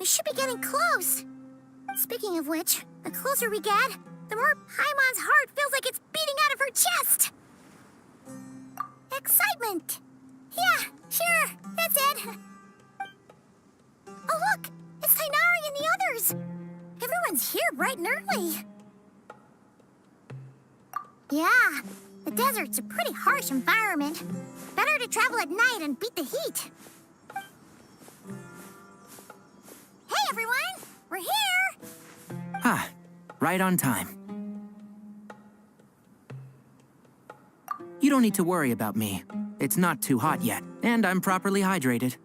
We should be getting close. Speaking of which, the closer we get, the more Paimon's heart feels like it's beating out of her chest. Excitement. Yeah, sure, that's it. Oh look, it's Tainari and the others. Everyone's here bright and early. Yeah, the desert's a pretty harsh environment. Better to travel at night and beat the heat. Hey everyone, we're here! Ah, right on time. You don't need to worry about me. It's not too hot yet, and I'm properly hydrated.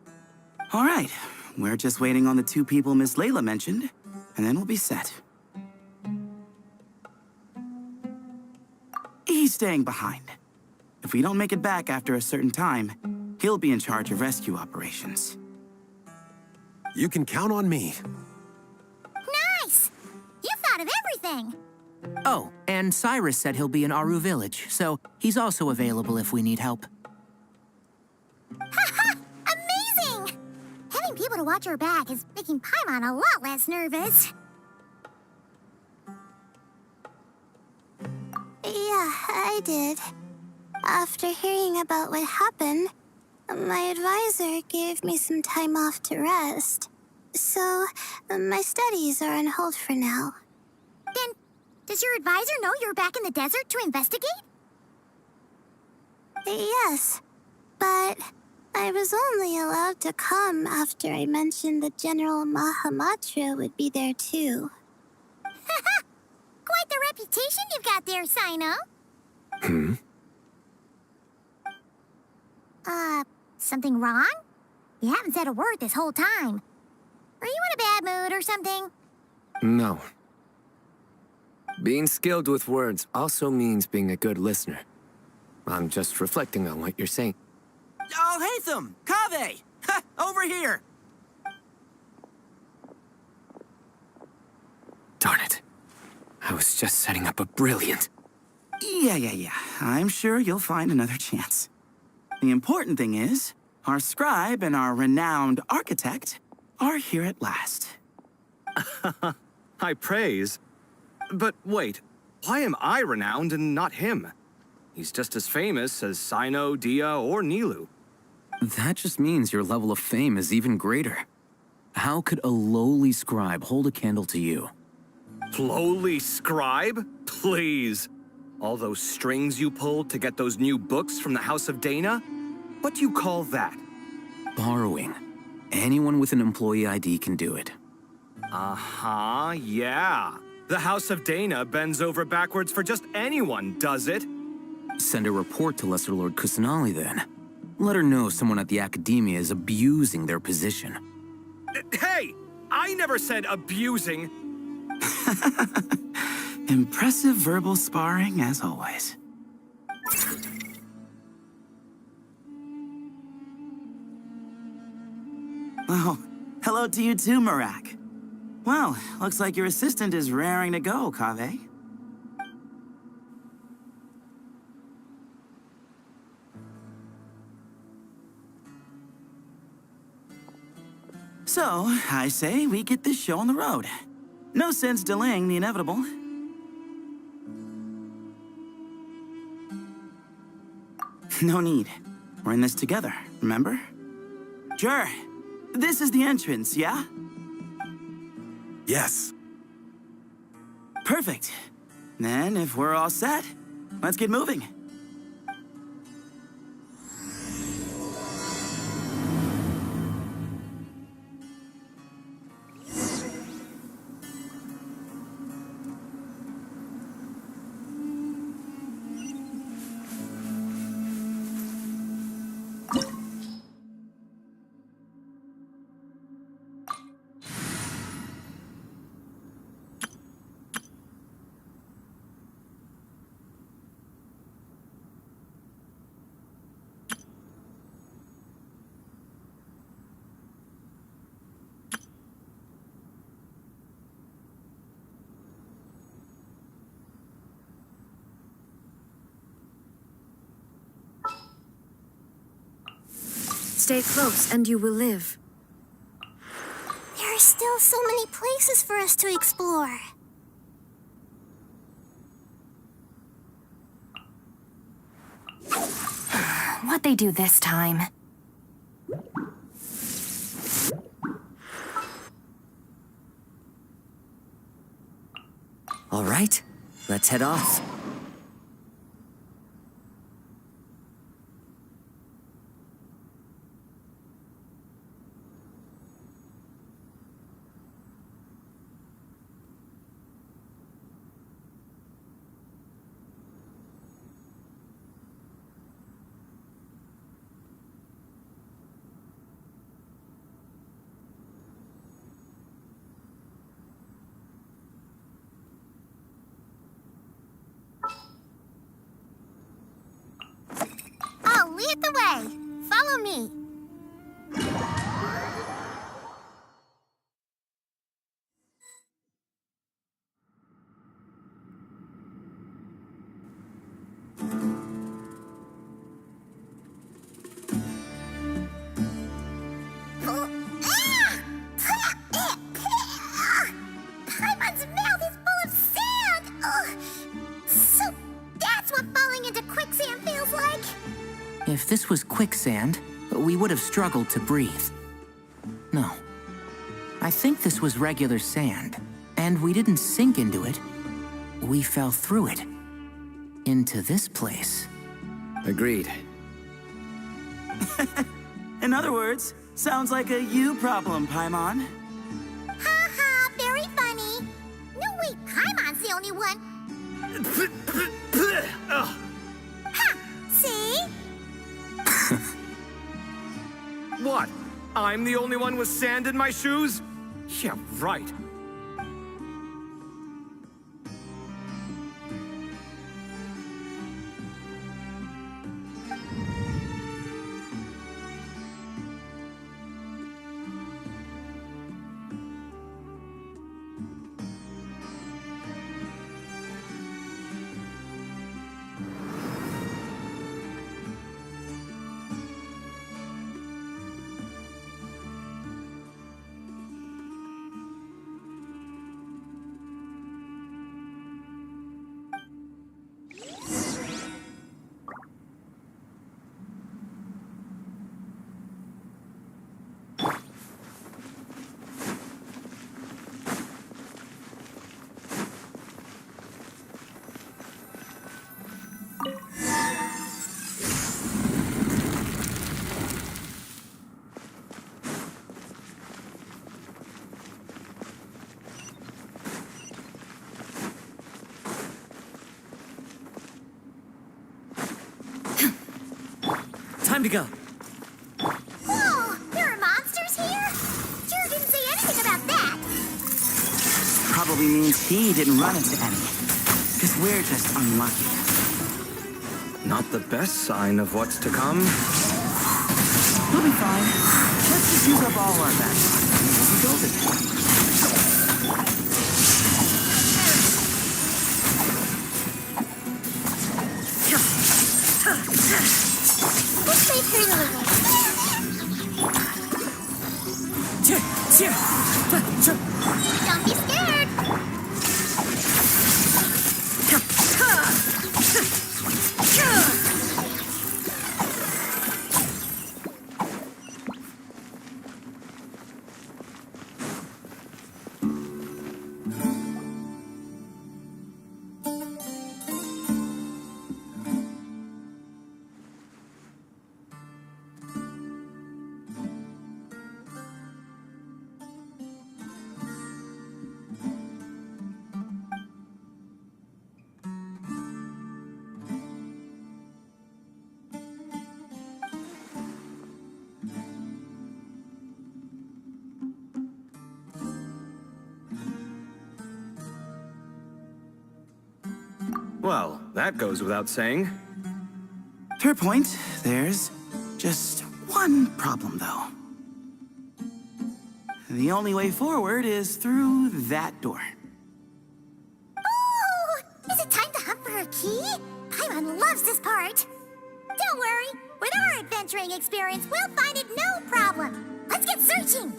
All right, we're just waiting on the 2 people Miss Layla mentioned, and then we'll be set. He's staying behind. If we don't make it back after a certain time, he'll be in charge of rescue operations. You can count on me. Nice! You thought of everything! Oh, and Cyrus said he'll be in Aru Village, so he's also available if we need help. Haha! Amazing! Having people to watch our back is making Paimon a lot less nervous. Yeah, I did. After hearing about what happened, my advisor gave me some time off to rest. So, my studies are on hold for now. Then, does your advisor know you're back in the desert to investigate? Yes, but I was only allowed to come after I mentioned that General Mahamatra would be there too. Haha! Quite the reputation you've got there, Sino. Something wrong? You haven't said a word this whole time. Are you in a bad mood or something? No. Being skilled with words also means being a good listener. I'm just reflecting on what you're saying. Oh, Hatham! Kaveh! Ha! Over here! Darn it. I was just setting up a brilliant... Yeah. I'm sure you'll find another chance. The important thing is, our scribe and our renowned architect are here at last. High praise. But wait, why am I renowned and not him? He's just as famous as Sino, Dia, or Nilu. That just means your level of fame is even greater. How could a lowly scribe hold a candle to you? Lowly scribe? Please. All those strings you pulled to get those new books from the House of Dana? What do you call that? Borrowing. Anyone with an employee ID can do it. Uh-huh, yeah. The House of Dana bends over backwards for just anyone, does it? Send a report to Lesser Lord Kusanali then. Let her know someone at the Academia is abusing their position. Hey! I never said abusing. Impressive verbal sparring, as always. Oh, hello to you too, Marak. Well, looks like your assistant is raring to go, Kaveh. So, I say we get this show on the road. No sense delaying the inevitable. No need. We're in this together, remember? Sure. This is the entrance, yeah? Yes. Perfect. Then, if we're all set, let's get moving. Stay close and you will live. There's still so many places for us to explore. What'd they do this time? All right, let's head off. I'll lead the way. Follow me. Paimon's mouth is full of sand! Ugh. So that's what falling into quicksand feels like? If this was quicksand, we would have struggled to breathe. No. I think this was regular sand, and we didn't sink into it. We fell through it. Into this place. Agreed. In other words, sounds like a you problem, Paimon. Ha ha, very funny. No, wait, Paimon's the only one. Ha! See? What? I'm the only one with sand in my shoes? Yeah, right. Time to go. Whoa, there are monsters here? Sure didn't say anything about that. Probably means he didn't run into any. Because we're just unlucky. Not the best sign of what's to come. We'll be fine. Let's just use up all our bad times and go over there. Let's wait here a little. Don't be scared. Well, that goes without saying. Fair point. There's just one problem, though. The only way forward is through that door. Oh, is it time to hunt for a key? Paimon loves this part. Don't worry. With our adventuring experience, we'll find it no problem. Let's get searching.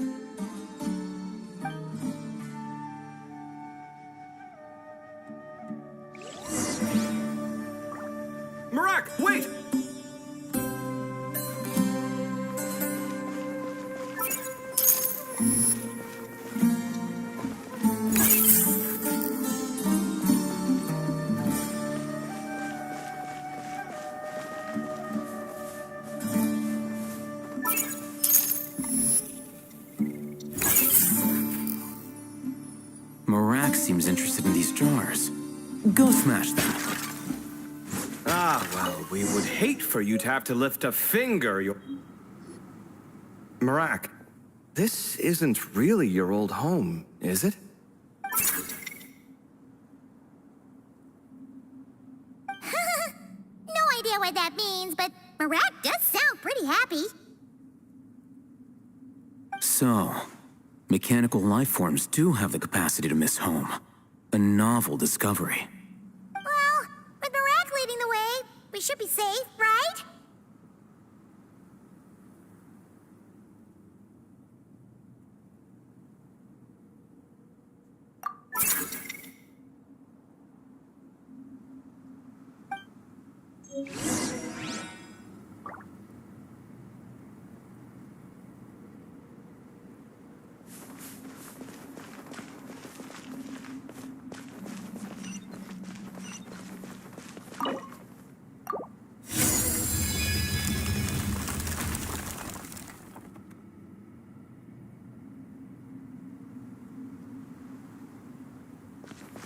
Marak seems interested in these jars. Go smash them. Ah, well, we would hate for you to have to lift a finger, Marak, this isn't really your old home, is it? No idea what that means, but Marak does sound pretty happy. So, mechanical life forms do have the capacity to miss home. A novel discovery. Well, with Marak leading the way, we should be safe, right?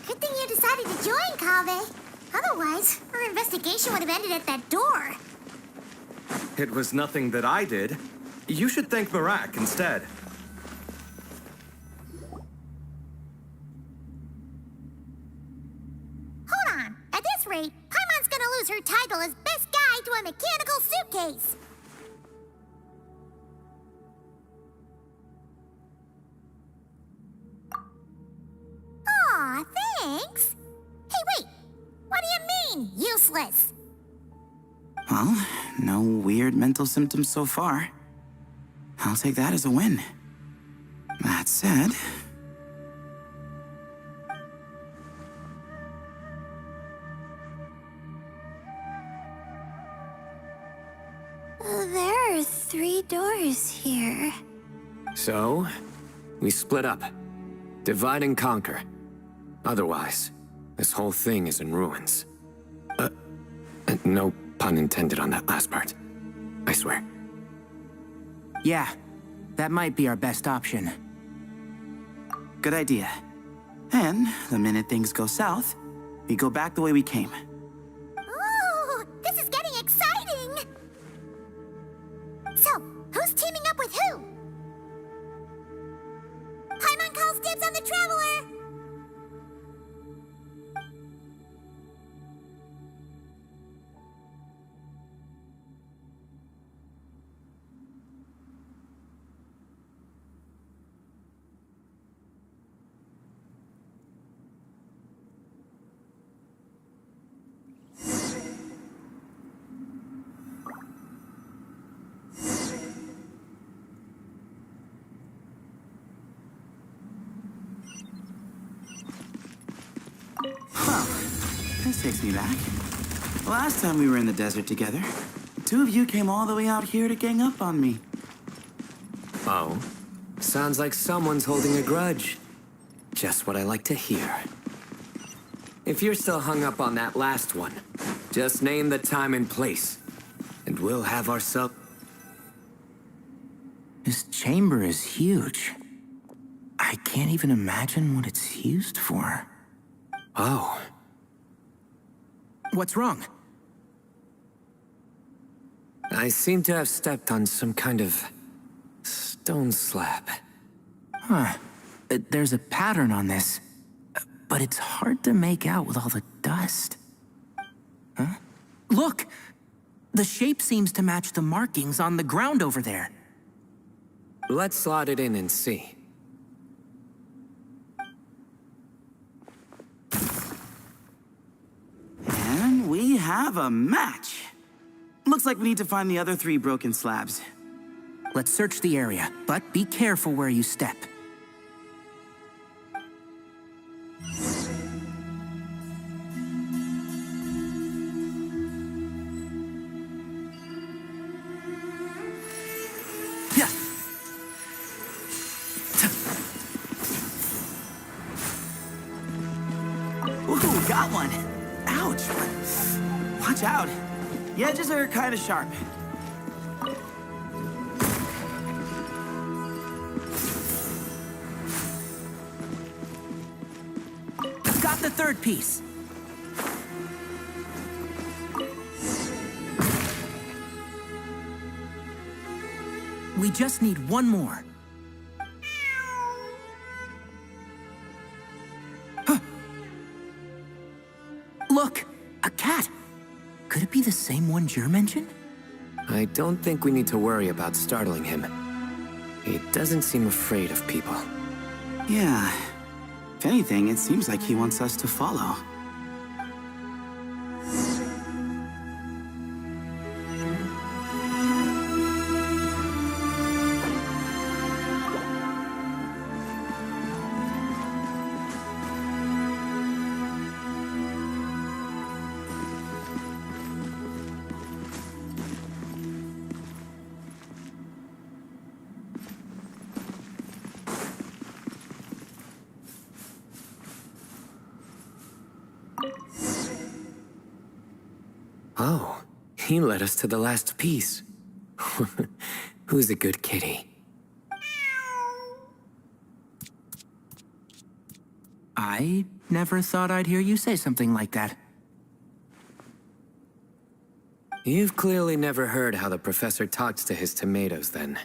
Good thing you decided to join, Kaveh. Otherwise, our investigation would have ended at that door. It was nothing that I did. You should thank Marak instead. Hold on. At this rate, Paimon's gonna lose her title as best guy to a mechanical suitcase. Aw, thanks. Hey, wait. What do you mean, useless? Well, no weird mental symptoms so far. I'll take that as a win. That said... There are 3 doors here. So, we split up. Divide and conquer. Otherwise, this whole thing is in ruins. No pun intended on that last part. I swear. Yeah, that might be our best option. Good idea. And the minute things go south, we go back the way we came. Ooh, this is getting exciting! So, who's teaming up with who? Paimon calls dibs on the Traveler! Well, this takes me back. Last time we were in the desert together, the 2 of you came all the way out here to gang up on me. Oh? Sounds like someone's holding a grudge. Just what I like to hear. If you're still hung up on that last one, just name the time and place, and we'll have ourselves... This chamber is huge. I can't even imagine what it's used for. Oh. What's wrong? I seem to have stepped on some kind of stone slab. Huh. There's a pattern on this, but it's hard to make out with all the dust. Huh? Look! The shape seems to match the markings on the ground over there. Let's slot it in and see. And we have a match. Looks like we need to find the other 3 broken slabs. Let's search the area, but be careful where you step. Yeah. got one. Ouch. Watch out. The edges are kind of sharp. Got the third piece. We just need one more. Huh. Look, a cat. Could it be the same one Jer mentioned? I don't think we need to worry about startling him. He doesn't seem afraid of people. Yeah. If anything, it seems like he wants us to follow. Oh, he led us to the last piece. Who's a good kitty? I never thought I'd hear you say something like that. You've clearly never heard how the professor talks to his tomatoes, then.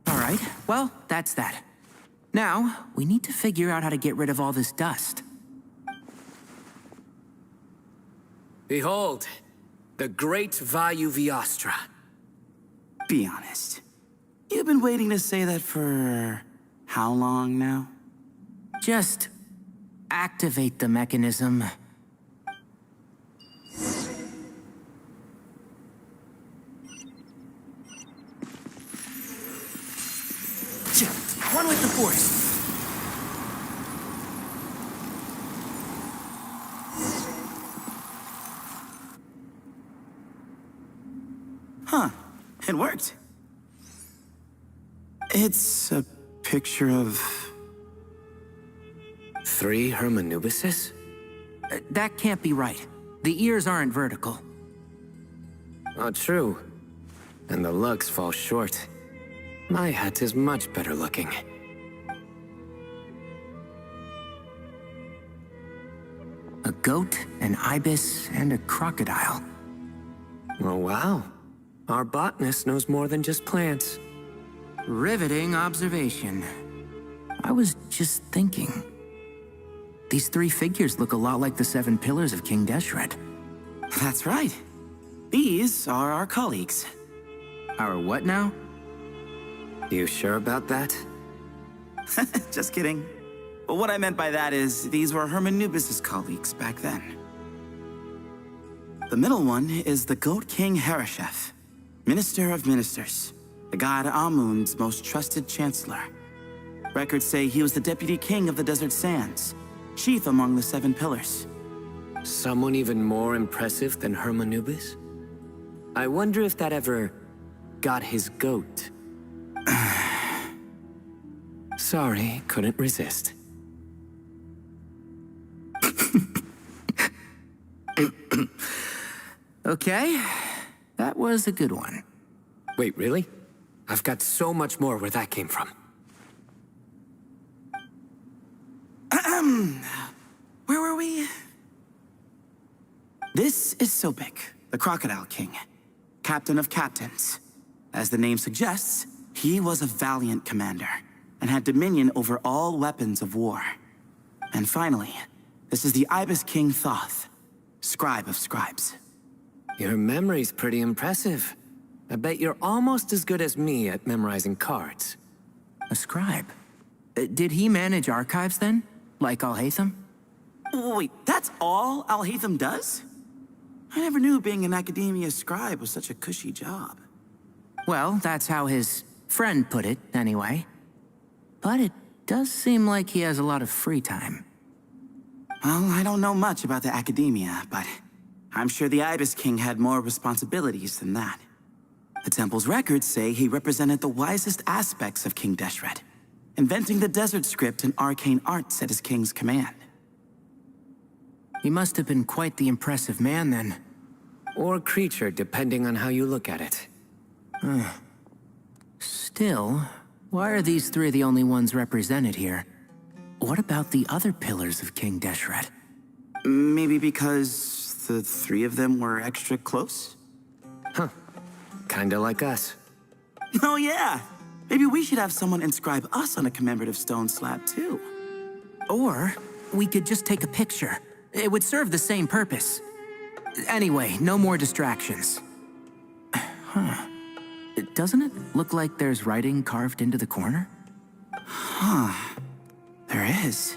All right, well, that's that. Now, we need to figure out how to get rid of all this dust. Behold, the great Vayu Viastra. Be honest. You've been waiting to say that for how long now? Just activate the mechanism. One with the force. Huh. It worked. It's a picture of... 3 Hermanubises? That can't be right. The ears aren't vertical. Oh, true. And the lugs fall short. My hat is much better looking. A goat, an ibis, and a crocodile. Oh, wow. Our botanist knows more than just plants. Riveting observation. I was just thinking. These 3 figures look a lot like the 7 pillars of King Deshret. That's right. These are our colleagues. Our what now? You sure about that? Just kidding. But what I meant by that is these were Hermanubis' colleagues back then. The middle one is the Goat King Hereshef, Minister of Ministers, the god Amun's most trusted chancellor. Records say he was the deputy king of the Desert Sands, chief among the 7 pillars. Someone even more impressive than Hermanubis? I wonder if that ever got his goat. Sorry, couldn't resist. Okay, that was a good one. Wait, really? I've got so much more where that came from. Where were we? This is Sobek, the Crocodile King, captain of captains. As the name suggests, he was a valiant commander and had dominion over all weapons of war. And finally, this is the Ibis King Thoth, scribe of scribes. Your memory's pretty impressive. I bet you're almost as good as me at memorizing cards. A scribe. Did he manage archives then? Like Alhaitham? Wait, that's all Alhaitham does? I never knew being an academia scribe was such a cushy job. Well, that's how his friend put it, anyway. But it does seem like he has a lot of free time. Well, I don't know much about the academia, but I'm sure the Ibis King had more responsibilities than that. The temple's records say he represented the wisest aspects of King Deshret, inventing the desert script and arcane arts at his king's command. He must have been quite the impressive man then. Or creature, depending on how you look at it. Still, why are these three the only ones represented here? What about the other pillars of King Deshret? Maybe because the three of them were extra close? Kinda like us. Oh yeah! Maybe we should have someone inscribe us on a commemorative stone slab too. Or we could just take a picture. It would serve the same purpose. Anyway, no more distractions. Doesn't it look like there's writing carved into the corner? There is.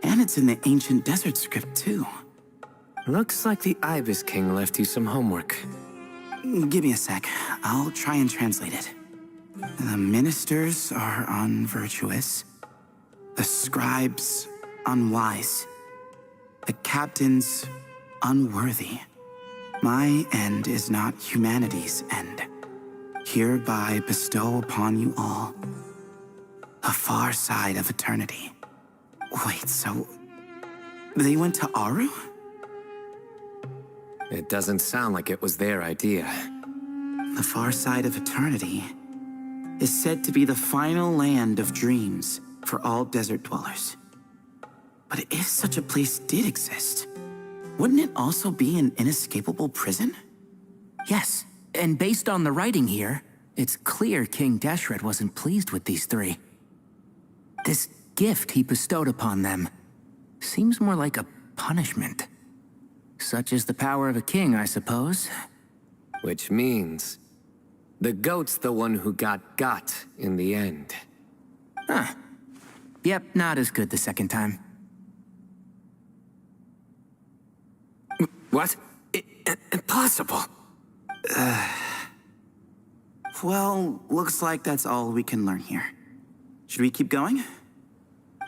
And it's in the ancient desert script too. Looks like the Ibis King left you some homework. Give me a sec. I'll try and translate it. The ministers are unvirtuous. The scribes unwise. The captains unworthy. My end is not humanity's end. Hereby bestow upon you all a far side of eternity. Wait, so they went to Aru? It doesn't sound like it was their idea. The far side of eternity is said to be the final land of dreams for all desert dwellers. But if such a place did exist, wouldn't it also be an inescapable prison? Yes, and based on the writing here, it's clear King Deshret wasn't pleased with these three. This gift he bestowed upon them seems more like a punishment. Such is the power of a king, I suppose. Which means the goat's the one who got in the end. Yep, not as good the second time. What? Impossible. Well, looks like that's all we can learn here. Should we keep going?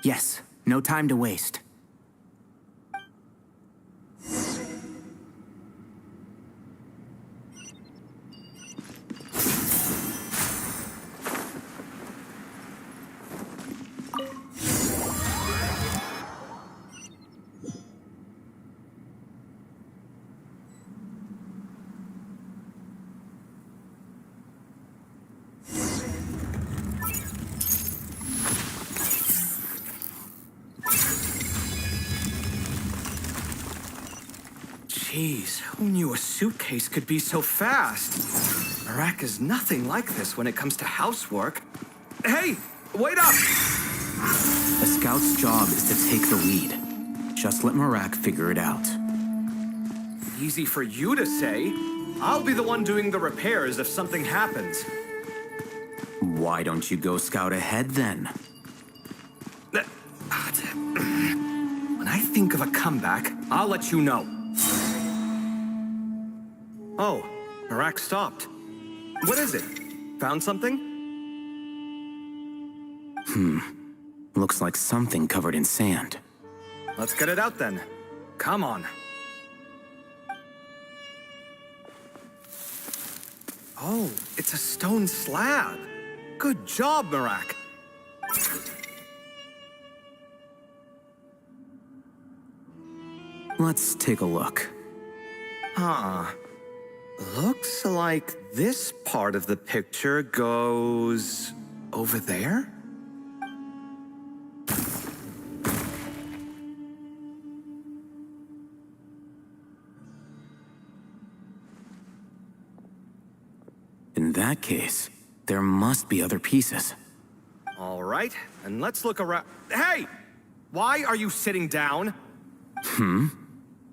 Yes, no time to waste. Jeez, who knew a suitcase could be so fast? Marak is nothing like this when it comes to housework. Hey, wait up! A scout's job is to take the lead. Just let Marak figure it out. Easy for you to say. I'll be the one doing the repairs if something happens. Why don't you go scout ahead then? When I think of a comeback, I'll let you know. Oh, Marak stopped. What is it? Found something? Looks like something covered in sand. Let's get it out then. Come on. Oh, it's a stone slab. Good job, Marak. Let's take a look. Looks like this part of the picture goes over there? In that case, there must be other pieces. All right, and let's look around. Hey! Why are you sitting down?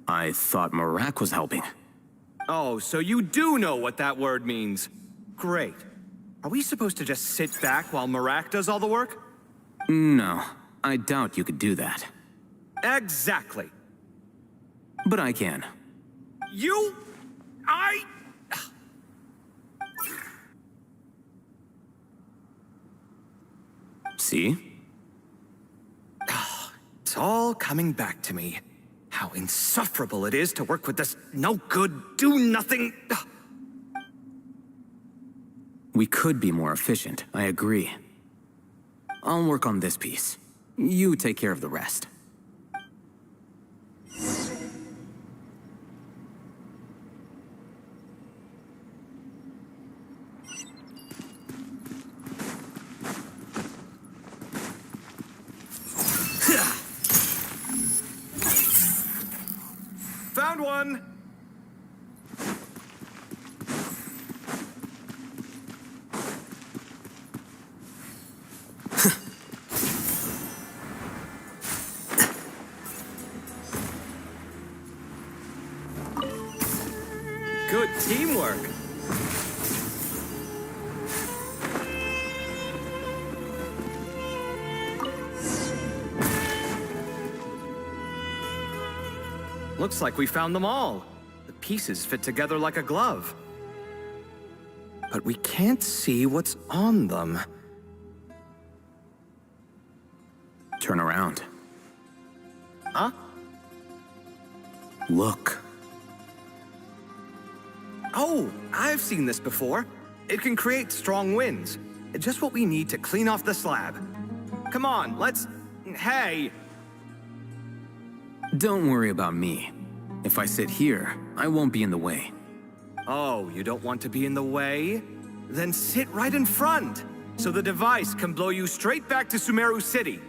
I thought Marak was helping. Oh, so you do know what that word means. Great. Are we supposed to just sit back while Marak does all the work? No, I doubt you could do that. Exactly. But I can. See? It's all coming back to me. How insufferable it is to work with this no-good, do-nothing... We could be more efficient, I agree. I'll work on this piece. You take care of the rest. Found one! Good teamwork. Looks like we found them all. The pieces fit together like a glove. But we can't see what's on them. Turn around. Huh? Look. Oh, I've seen this before. It can create strong winds. Just what we need to clean off the slab. Come on, let's... Hey! Don't worry about me. If I sit here, I won't be in the way. Oh, you don't want to be in the way? Then sit right in front, so the device can blow you straight back to Sumeru City.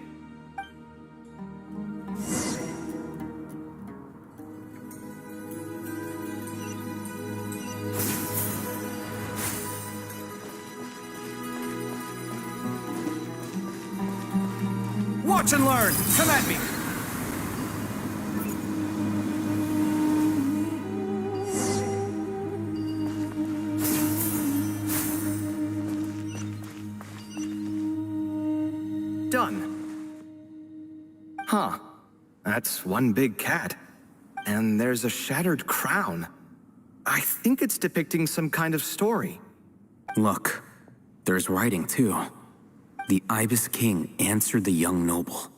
Watch and learn! Come at me! Done. Huh. That's one big cat. And there's a shattered crown. I think it's depicting some kind of story. Look, there's writing too. The Ibis King answered the young noble,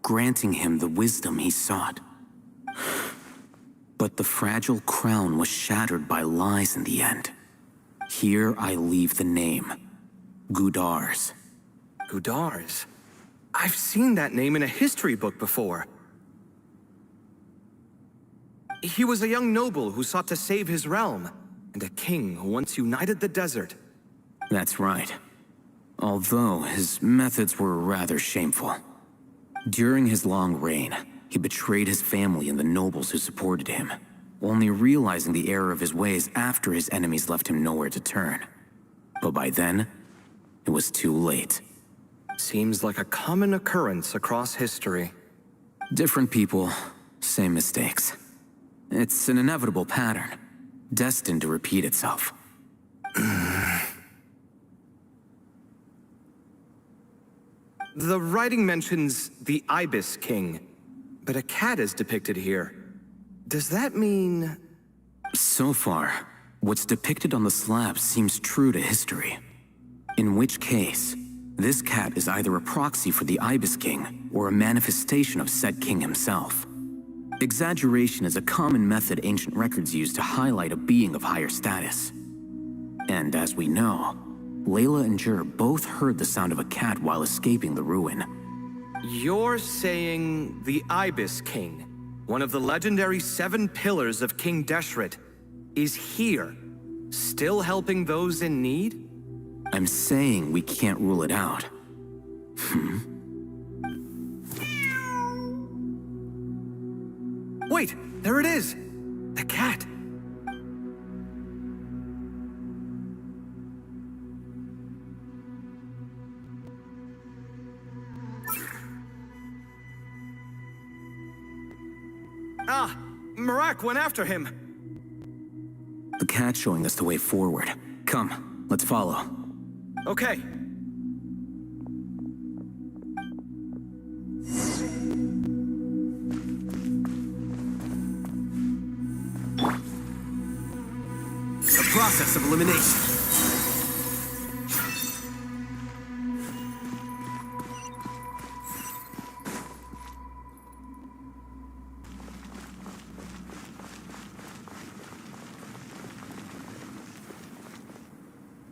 granting him the wisdom he sought. But the fragile crown was shattered by lies in the end. Here I leave the name, Gudar's. Gudar's? I've seen that name in a history book before. He was a young noble who sought to save his realm, and a king who once united the desert. That's right. Although his methods were rather shameful. During his long reign, he betrayed his family and the nobles who supported him, only realizing the error of his ways after his enemies left him nowhere to turn. But by then, it was too late. Seems like a common occurrence across history. Different people, same mistakes. It's an inevitable pattern, destined to repeat itself. The writing mentions the Ibis King, but a cat is depicted here. Does that mean... So far, what's depicted on the slab seems true to history. In which case, this cat is either a proxy for the Ibis King or a manifestation of said king himself. Exaggeration is a common method ancient records use to highlight a being of higher status. And as we know, Layla and Jur both heard the sound of a cat while escaping the ruin. You're saying the Ibis King, one of the legendary 7 pillars of King Deshret, is here, still helping those in need? I'm saying we can't rule it out. Wait, there it is! The cat! Ah! Marak went after him! The cat's showing us the way forward. Come, let's follow. Okay. The process of elimination.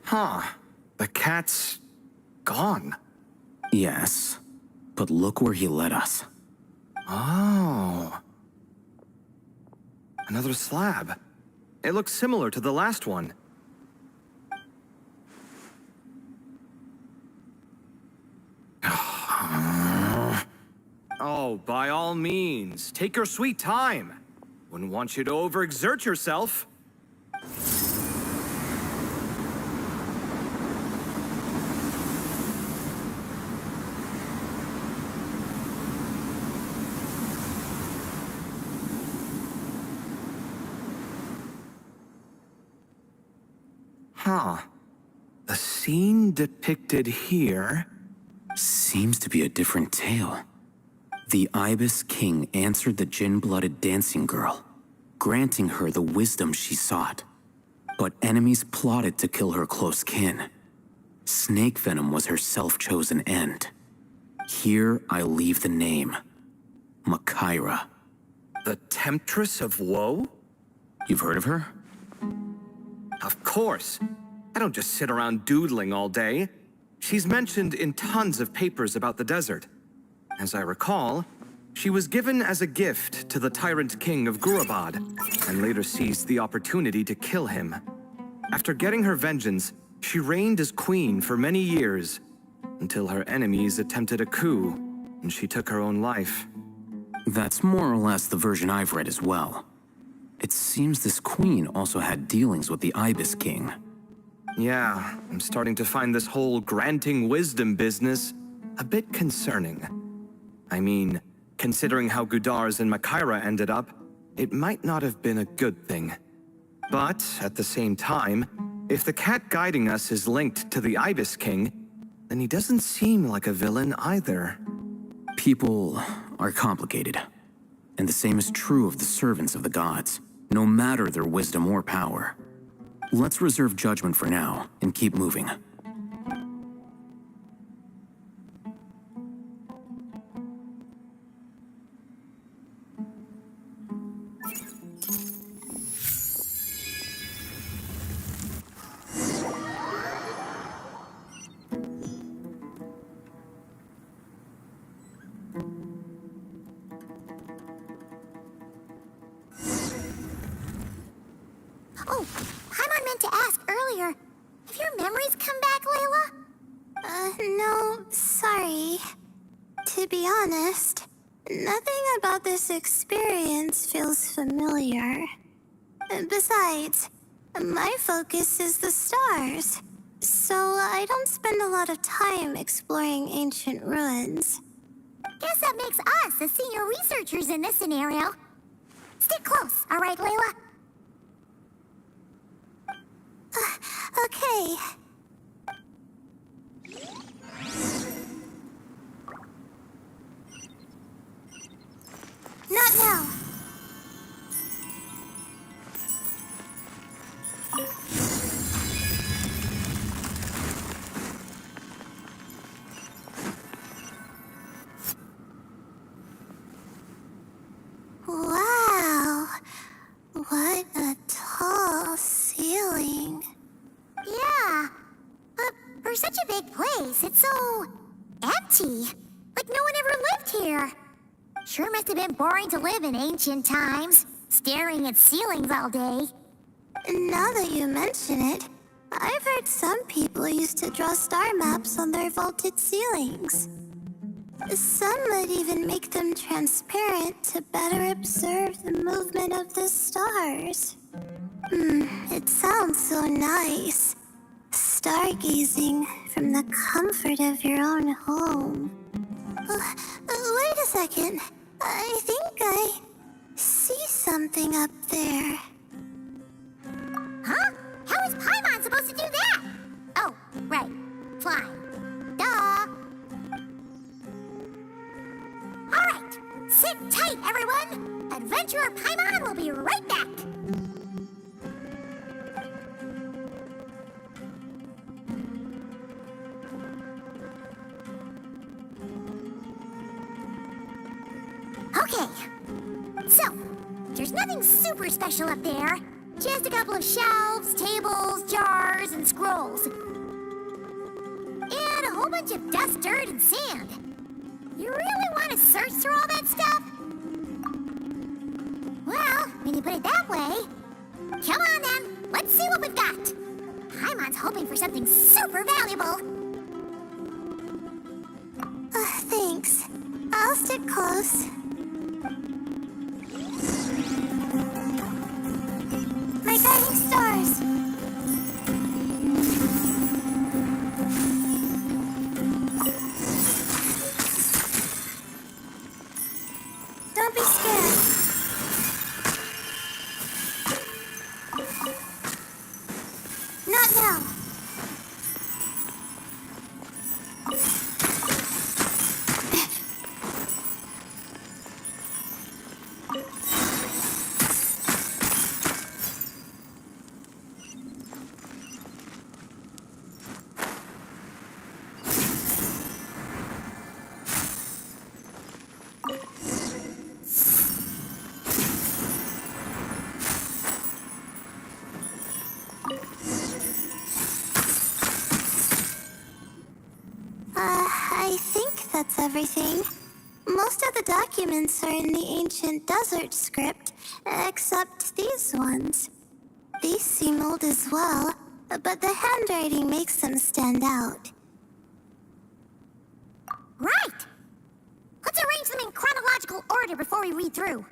Huh. The cat's... gone. Yes, but look where he led us. Oh. Another slab. It looks similar to the last one. Oh, by all means, take your sweet time. Wouldn't want you to overexert yourself. Huh. The scene depicted here... Seems to be a different tale. The Ibis King answered the gin-blooded dancing girl, granting her the wisdom she sought. But enemies plotted to kill her close kin. Snake venom was her self-chosen end. Here I leave the name. Makaira. The Temptress of Woe? You've heard of her? Of course. I don't just sit around doodling all day. She's mentioned in tons of papers about the desert. As I recall, she was given as a gift to the tyrant king of Gurabad, and later seized the opportunity to kill him. After getting her vengeance, she reigned as queen for many years, until her enemies attempted a coup, and she took her own life. That's more or less the version I've read as well. It seems this queen also had dealings with the Ibis King. Yeah, I'm starting to find this whole granting wisdom business a bit concerning. I mean, considering how Gudars and Makaira ended up, it might not have been a good thing. But, at the same time, if the cat guiding us is linked to the Ibis King, then he doesn't seem like a villain either. People are complicated. And the same is true of the servants of the gods, no matter their wisdom or power. Let's reserve judgment for now, and keep moving. Oh, Paimon meant to ask earlier. Have your memories come back, Layla? No, sorry. To be honest, nothing about this experience feels familiar. Besides, my focus is the stars, so I don't spend a lot of time exploring ancient ruins. Guess that makes us the senior researchers in this scenario. Stick close, all right, Layla? Okay. Not now. Wow. What a tall ceiling. Yeah. For such a big place, it's so empty. Like no one ever lived here. Sure must have been boring to live in ancient times, staring at ceilings all day. Now that you mention it, I've heard some people used to draw star maps on their vaulted ceilings. Some might even make them transparent to better observe the movement of the stars. It sounds so nice. Stargazing from the comfort of your own home. Wait a second. I think I see something up there. Huh? How is Paimon supposed to do that? Oh, right. Flying. Duh. All right. Sit tight, everyone. Adventurer Paimon will be right back. Okay, so, there's nothing super special up there. Just a couple of shelves, tables, jars, and scrolls. And a whole whole bunch of dust, dirt, and sand. You really want to search through all that stuff? Well, when you put it that way, come on then, let's see what we've got. Paimon's hoping for something super valuable. Thanks. I'll stick close. My guiding stars. Don't be scared. Not now. I think that's everything. Most of the documents are in the ancient desert script, except these ones. These seem old as well, but the handwriting makes them stand out. Right! Let's arrange them in chronological order before we read through.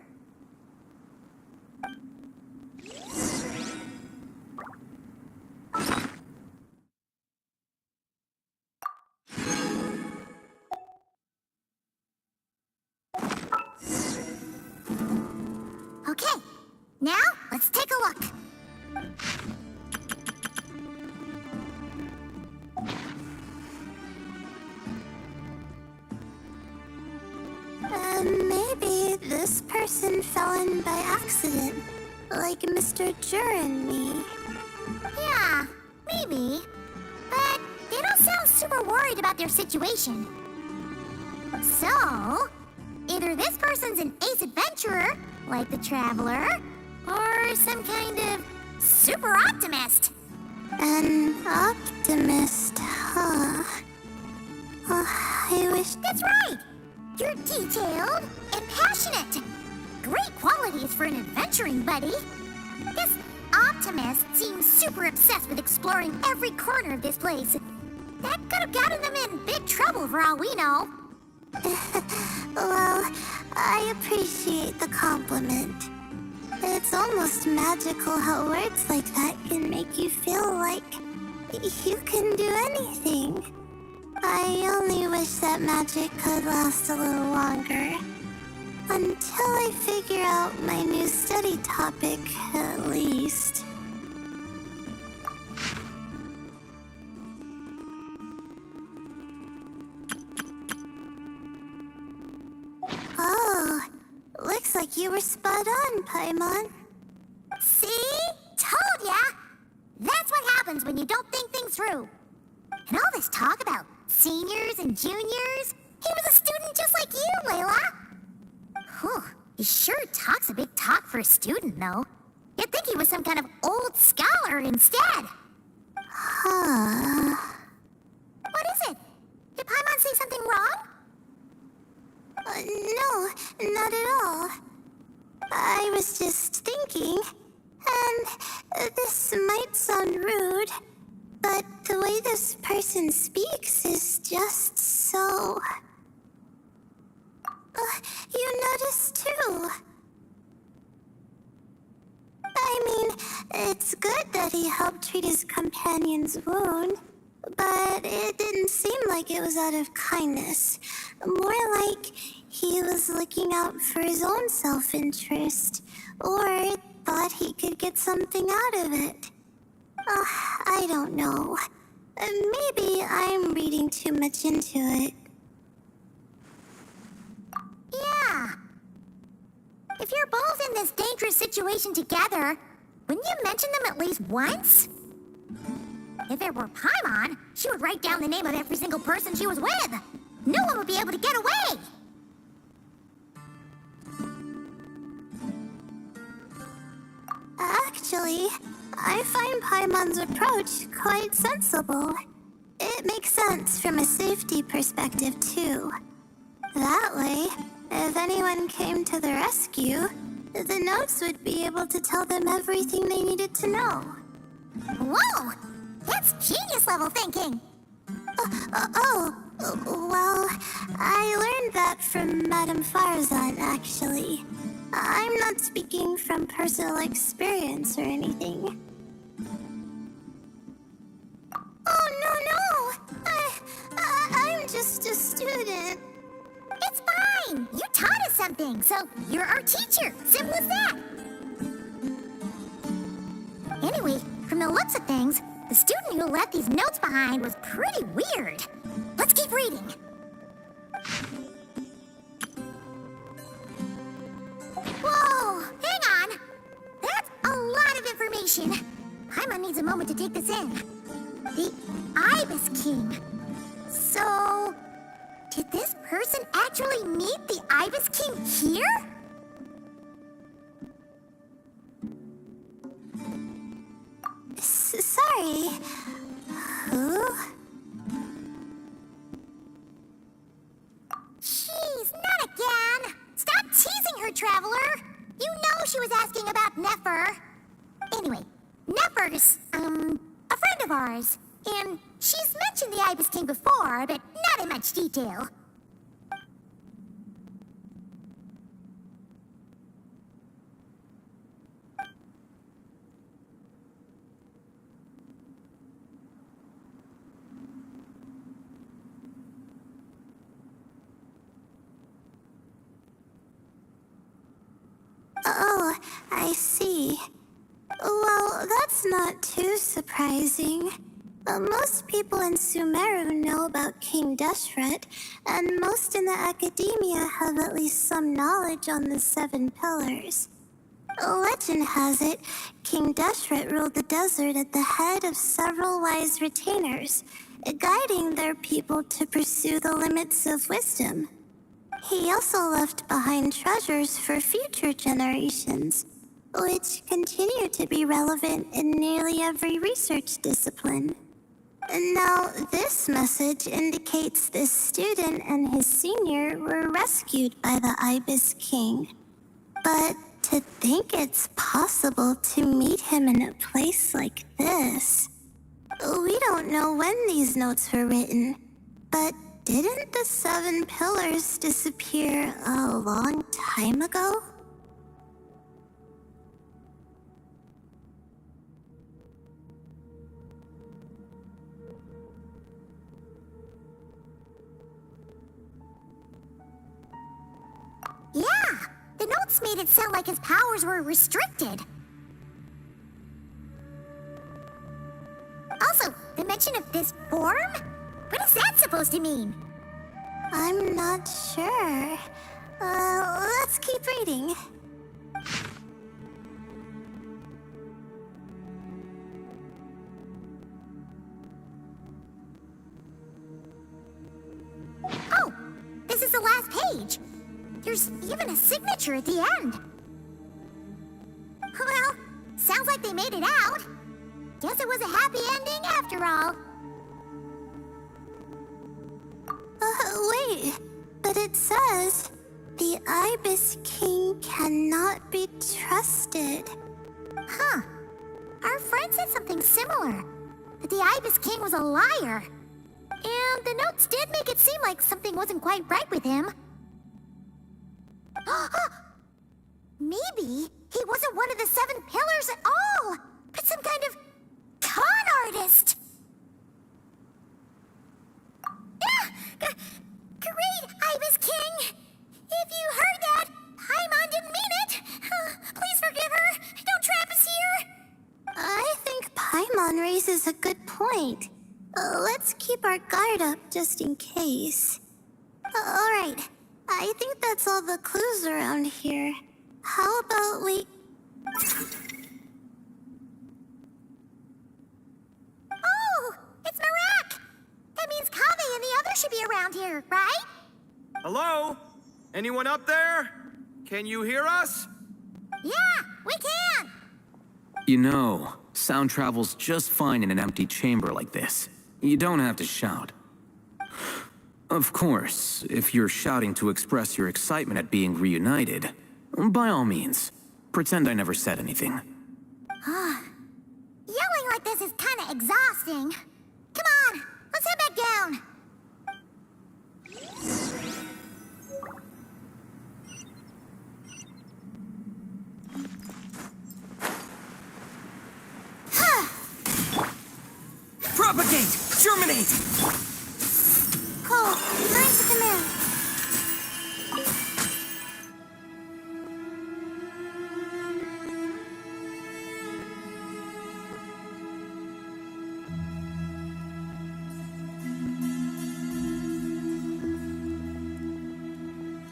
Okay, now let's take a look. Maybe this person fell in by accident, like Mr. Jur and me. Yeah, maybe. But they don't sound super worried about their situation. So, either this person's an ace adventurer, like the Traveler, or some kind of super optimist. An optimist, huh? I wish... That's right! You're detailed and passionate. Great qualities for an adventuring buddy. This optimist seems super obsessed with exploring every corner of this place. That could have gotten them in big trouble for all we know. Well, I appreciate the compliment. It's almost magical how words like that can make you feel like you can do anything. I only wish that magic could last a little longer. Until I figure out my new study topic, at least. Oh, looks like you were spot on, Paimon. See? Told ya! That's what happens when you don't think things through. And all this talk about seniors and juniors, he was a student just like you, Layla. Whew, he sure talks a big talk for a student, though. You'd think he was some kind of old scholar instead. Huh. What is it? Did Paimon say something wrong? No, not at all. I was just thinking, and this might sound rude, but the way this person speaks is just so... you noticed too. I mean, it's good that he helped treat his companion's wound, but it didn't seem like it was out of kindness. More like he was looking out for his own self-interest, or thought he could get something out of it. I don't know. Maybe I'm reading too much into it. Yeah. If you're both in this dangerous situation together, wouldn't you mention them at least once? If it were Paimon, she would write down the name of every single person she was with. No one would be able to get away. Actually, I find Paimon's approach quite sensible. It It makes sense from a safety perspective, too. That way, if anyone came to the rescue, the notes would be able to tell them everything they needed to know. Whoa! That's genius-level thinking! Well, I learned that from Madame Farzan, actually. I'm not speaking from personal experience or anything. Oh, no! I'm just a student. It's fine! You taught us something, so you're our teacher. Simple as that. Anyway, from the looks of things, the student who left these notes behind was pretty weird. Let's keep reading. Whoa! Hang on! That's a lot of information. Paimon needs a moment to take this in. The Ibis King. So, did this person actually meet the Ibis King here? Sorry. Who? Jeez, not again! Stop teasing her, Traveler! You know she was asking about Nefer. Anyway, Nefer's, a friend of ours. And she's mentioned the Ibis King before, but not in much detail. Oh, I see. Well, that's not too surprising. Most people in Sumeru know about King Deshret, and most in the academia have at least some knowledge on the 7 pillars. Legend has it, King Deshret ruled the desert at the head of several wise retainers, guiding their people to pursue the limits of wisdom. He also left behind treasures for future generations, which continue to be relevant in nearly every research discipline. Now, this message indicates this student and his senior were rescued by the Ibis King. But to think it's possible to meet him in a place like this... We don't know when these notes were written, but didn't the 7 pillars disappear a long time ago? Yeah, the notes made it sound like his powers were restricted. Also, the mention of this form? What is that supposed to mean? I'm not sure. Let's keep reading. Oh, this is the last page. There's even a signature at the end. Well, sounds like they made it out. Guess it was a happy ending after all. Wait, but it says, the Ibis King cannot be trusted. Huh. Our friend said something similar. That the Ibis King was a liar. And the notes did make it seem like something wasn't quite right with him. Maybe he wasn't one of the 7 pillars at all, but some kind of con artist. Great, Ibis King! If you heard that, Paimon didn't mean it. Please forgive her. Don't trap us here. I think Paimon raises a good point. Let's keep our guard up just in case. Alright, I think that's all the clues around here. How about we... Oh, it's Marak! That means Kaveh and the others should be around here, right? Hello? Anyone up there? Can you hear us? Yeah, we can! You know, sound travels just fine in an empty chamber like this. You don't have to shout. Of course, if you're shouting to express your excitement at being reunited, by all means, pretend I never said anything. Yelling like this is kinda exhausting. Come on, let's head back down. Propagate! Germinate! Cole, learn to command.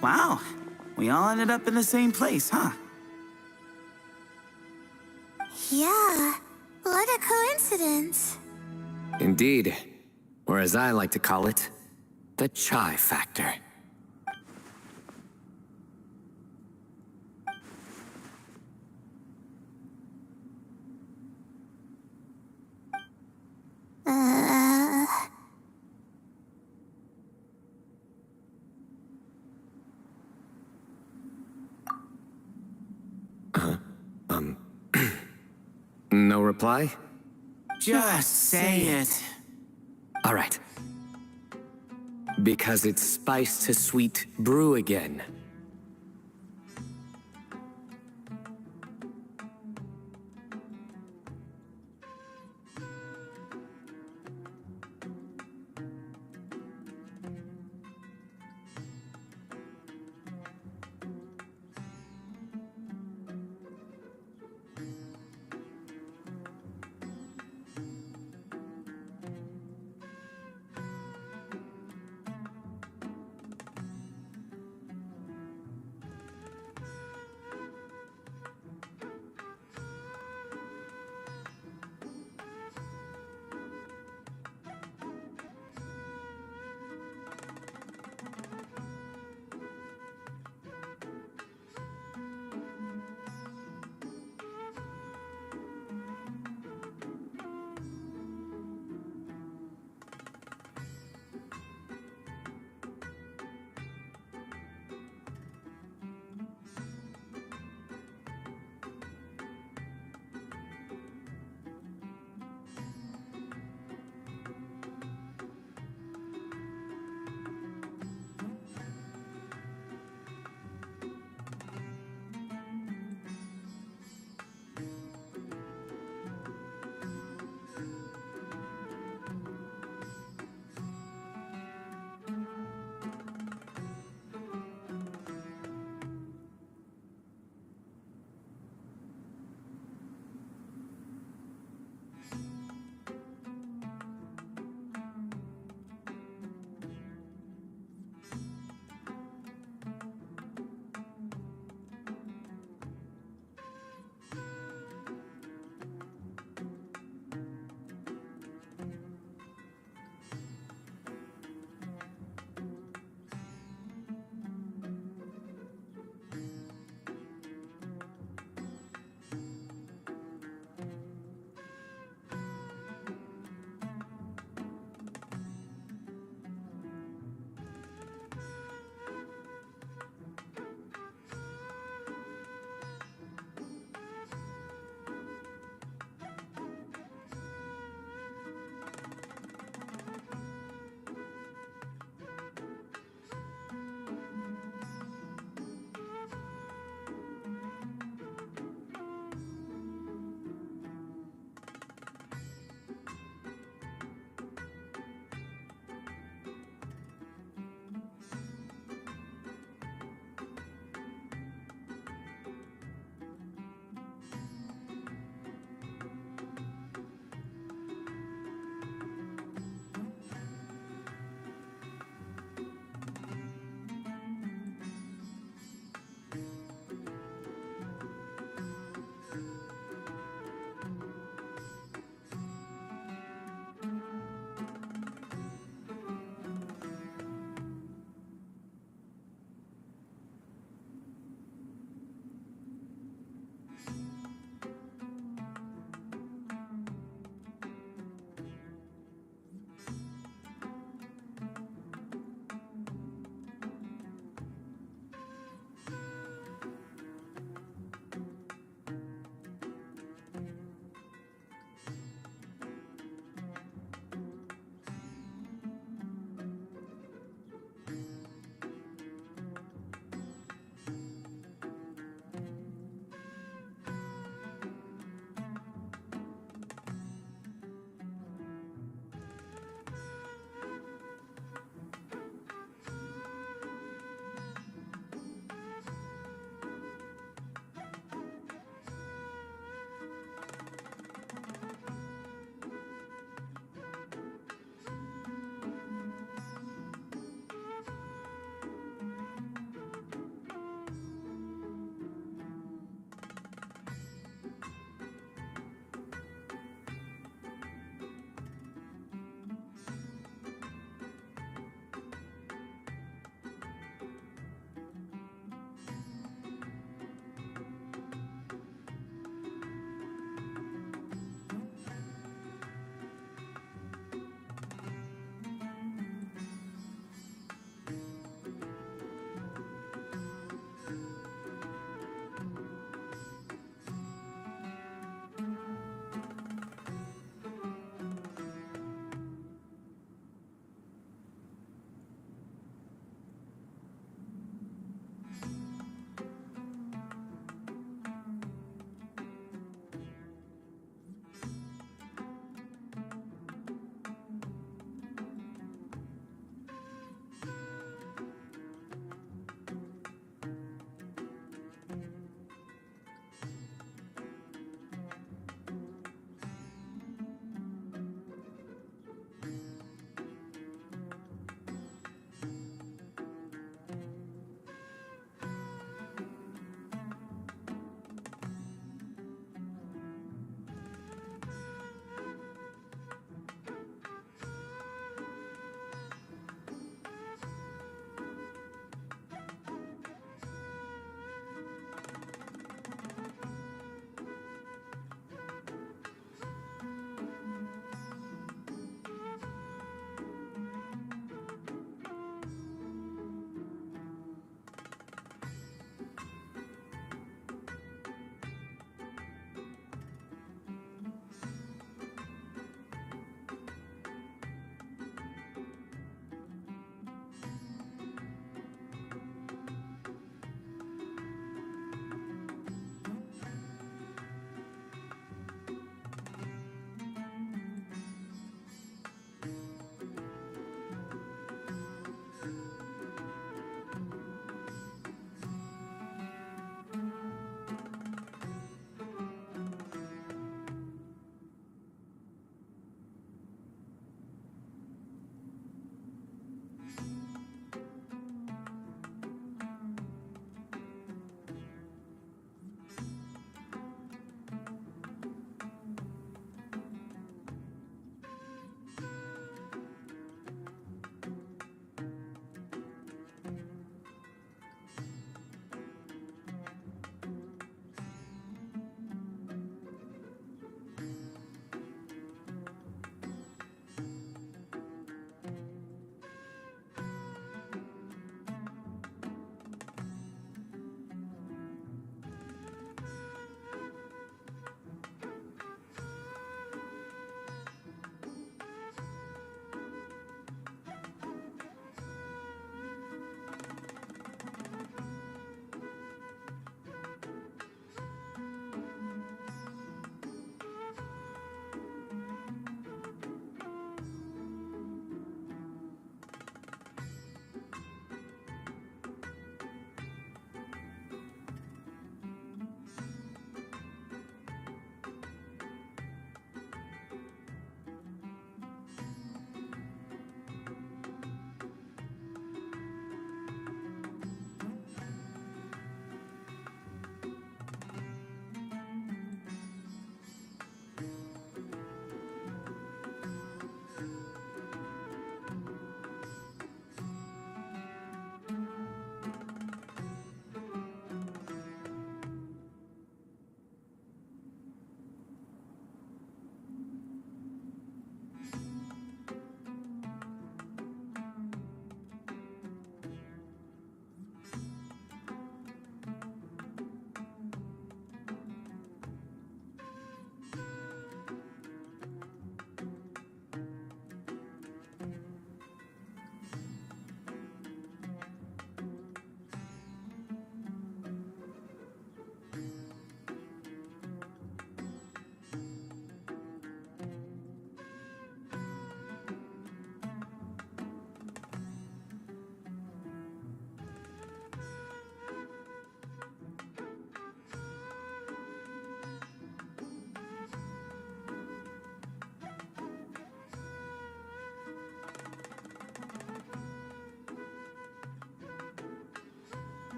Wow, we all ended up in the same place, huh? Yeah, what a coincidence. Indeed. Or as I like to call it, the chai factor. Uh... No reply? Just say it. All right. Because it's spice to sweet brew again.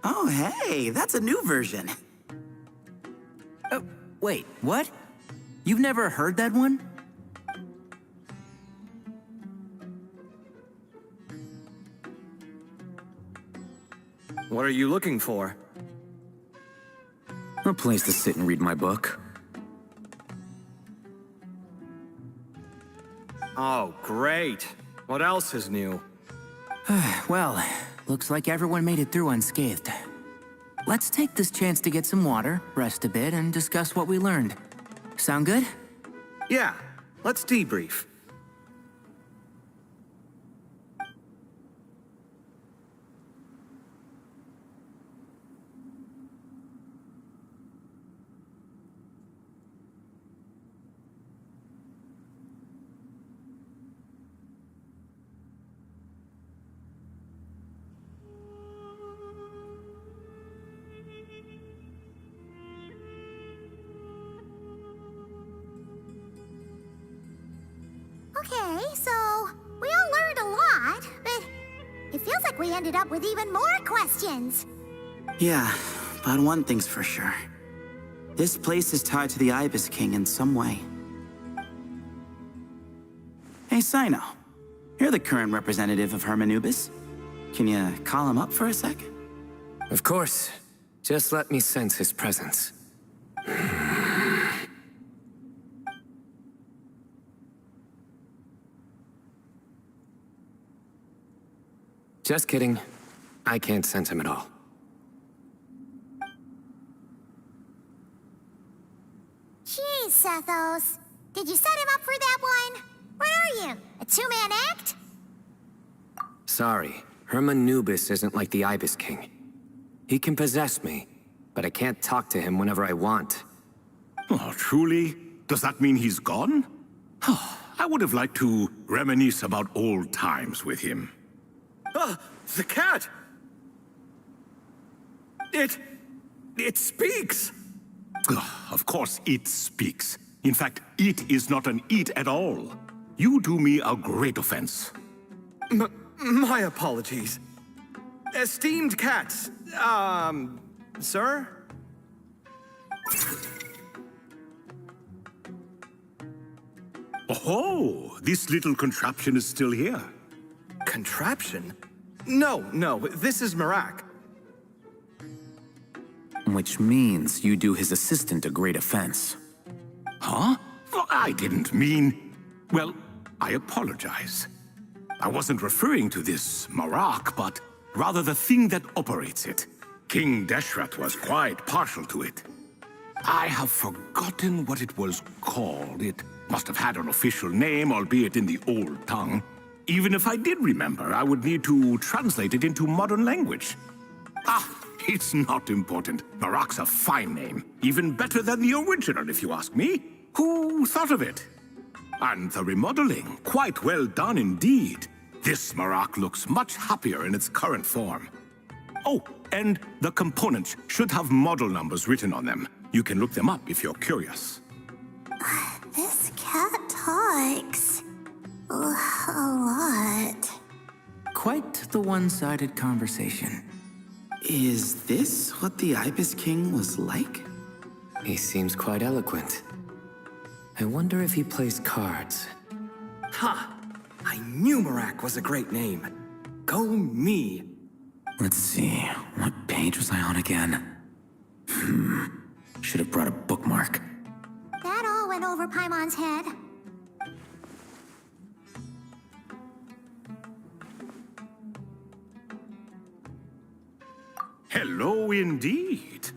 Oh, hey, that's a new version. Wait, what? You've never heard that one? What are you looking for? A place to sit and read my book. Oh, great. What else is new? Well, looks like everyone made it through unscathed. Let's take this chance to get some water, rest a bit, and discuss what we learned. Sound good? Yeah, let's debrief. Okay, so we all learned a lot, but it feels like we ended up with even more questions. Yeah, but one thing's for sure. This place is tied to the Ibis King in some way. Hey, Sino. You're the current representative of Hermanubis. Can you call him up for a sec? Of course. Just let me sense his presence. Just kidding. I can't sense him at all. Jeez, Sethos. Did you set him up for that one? What are you, a two-man act? Sorry, Hermanubis isn't like the Ibis King. He can possess me, but I can't talk to him whenever I want. Oh, truly? Does that mean he's gone? I would have liked to reminisce about old times with him. Ah, the cat! It speaks! Of course it speaks. In fact, it is not an it at all. You do me a great offense. My apologies. Esteemed cats, sir? Oh, this little contraption is still here. Contraption? No, this is Marak. Which means you do his assistant a great offense. Huh? Well, I didn't mean... Well, I apologize. I wasn't referring to this Marak, but rather the thing that operates it. King Deshret was quite partial to it. I have forgotten what it was called. It must have had an official name, albeit in the old tongue. Even if I did remember, I would need to translate it into modern language. It's not important. Marak's a fine name. Even better than the original, if you ask me. Who thought of it? And the remodeling, quite well done indeed. This Marak looks much happier in its current form. Oh, and the components should have model numbers written on them. You can look them up if you're curious. This cat talks a lot. Quite the one-sided conversation. Is this what the Ibis King was like? He seems quite eloquent. I wonder if he plays cards. Ha! I knew Marak was a great name. Go me. Let's see, what page was I on again? Should have brought a bookmark. That all went over Paimon's head. Hello indeed.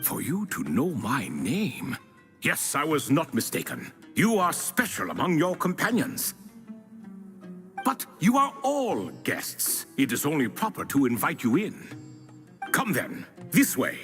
For you to know my name. Yes, I was not mistaken. You are special among your companions. But you are all guests. It is only proper to invite you in. Come then, this way.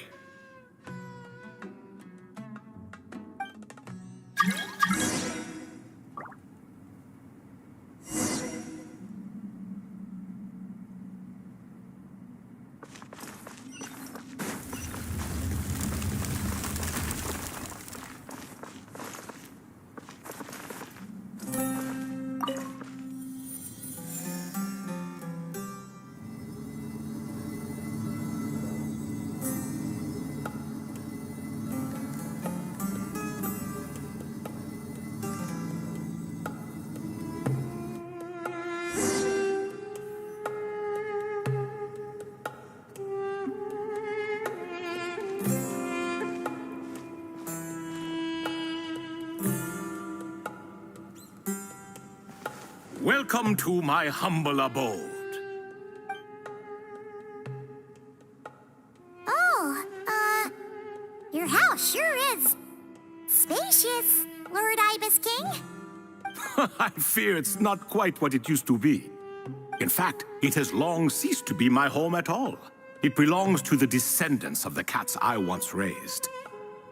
welcome to my humble abode. Oh, your house sure is spacious, Lord Ibis King. I fear it's not quite what it used to be. In fact, it has long ceased to be my home at all. It belongs to the descendants of the cats I once raised.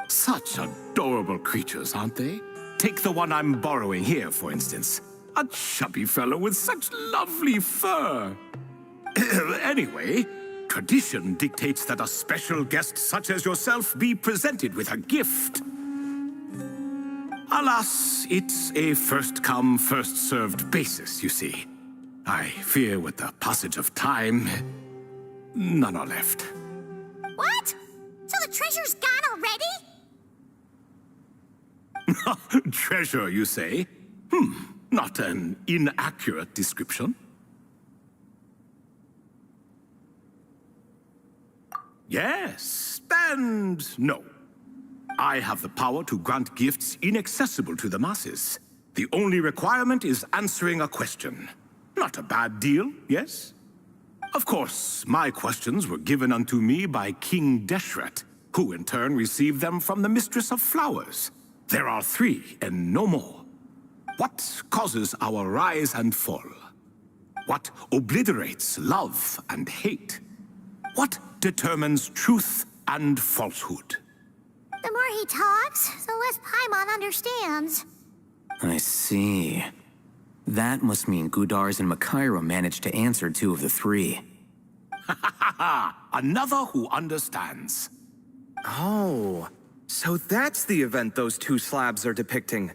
Such adorable creatures, aren't they? Take the one I'm borrowing here, for instance. A chubby fellow with such lovely fur. Anyway, tradition dictates that a special guest such as yourself be presented with a gift. Alas, it's a first-come, first-served basis, you see. I fear with the passage of time, none are left. What? So the treasure's gone already? Treasure, you say? Not an inaccurate description. Yes, and no. I have the power to grant gifts inaccessible to the masses. The only requirement is answering a question. Not a bad deal, yes? Of course, my questions were given unto me by King Deshret, who in turn received them from the Mistress of Flowers. There are 3 and no more. What causes our rise and fall? What obliterates love and hate? What determines truth and falsehood? The more he talks, the less Paimon understands. I see. That must mean Gudars and Makaira managed to answer 2 of the 3. Another who understands. Oh, so that's the event those 2 slabs are depicting.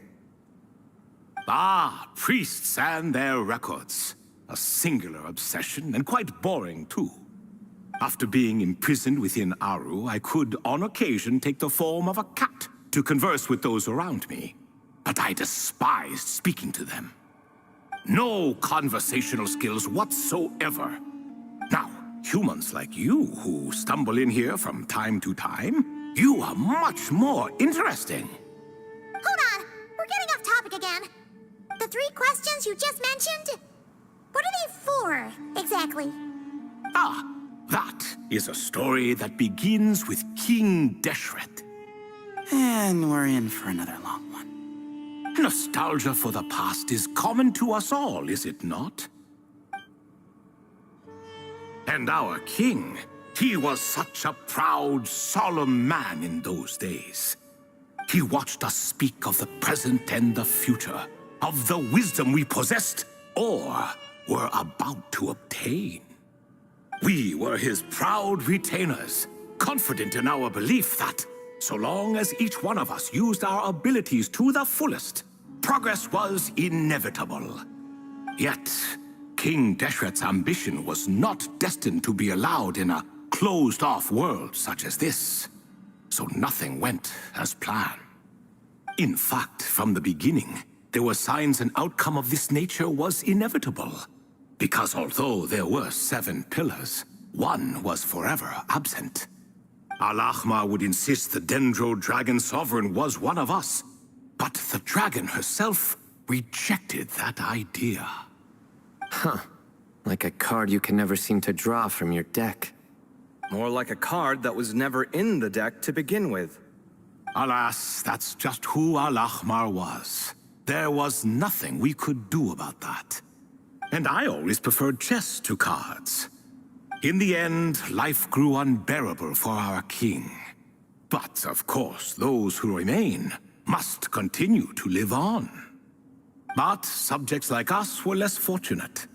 Ah, priests and their records. A singular obsession, and quite boring, too. After being imprisoned within Aru, I could, on occasion, take the form of a cat to converse with those around me. But I despised speaking to them. No conversational skills whatsoever. Now, humans like you who stumble in here from time to time, you are much more interesting. Hold on, we're getting off topic again. The 3 questions you just mentioned? What are they for, exactly? Ah, that is a story that begins with King Deshret. And we're in for another long one. Nostalgia for the past is common to us all, is it not? And our king, he was such a proud, solemn man in those days. He watched us speak of the present and the future, of the wisdom we possessed or were about to obtain. We were his proud retainers, confident in our belief that, so long as each one of us used our abilities to the fullest, progress was inevitable. Yet, King Deshret's ambition was not destined to be allowed in a closed-off world such as this. So nothing went as planned. In fact, from the beginning, there were signs an outcome of this nature was inevitable. Because although there were 7 pillars, one was forever absent. Al-Ahmar would insist the Dendro Dragon Sovereign was one of us, but the dragon herself rejected that idea. Huh. Like a card you can never seem to draw from your deck. More like a card that was never in the deck to begin with. Alas, that's just who Al-Ahmar was. There was nothing we could do about that. And I always preferred chess to cards. In the end, life grew unbearable for our king. But, of course, those who remain must continue to live on. But subjects like us were less fortunate.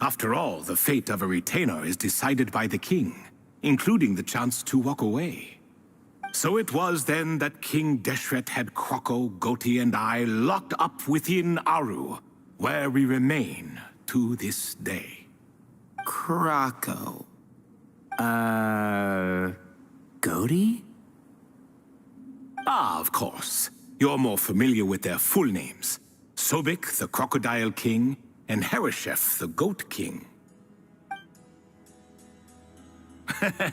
After all, the fate of a retainer is decided by the king, including the chance to walk away. So it was then that King Deshret had Kroko, Goti, and I locked up within Aru, where we remain to this day. Kroko. Goti? Ah, of course. You're more familiar with their full names. Sobek, the Crocodile King, and Hereshef, the Goat King.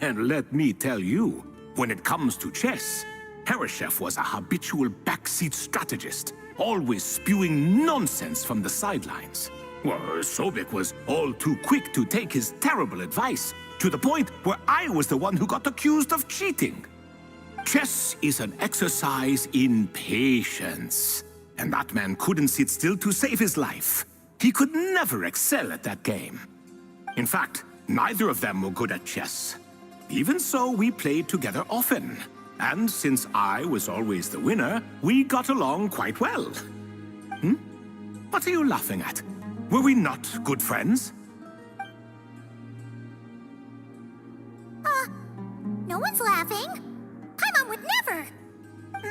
And let me tell you, when it comes to chess, Hereshef was a habitual backseat strategist, always spewing nonsense from the sidelines. Well, Sobek was all too quick to take his terrible advice, to the point where I was the one who got accused of cheating. Chess is an exercise in patience, and that man couldn't sit still to save his life. He could never excel at that game. In fact, neither of them were good at chess. Even so, we played together often, and since I was always the winner, we got along quite well. What are you laughing at? Were we not good friends? No one's laughing. Paimon would never.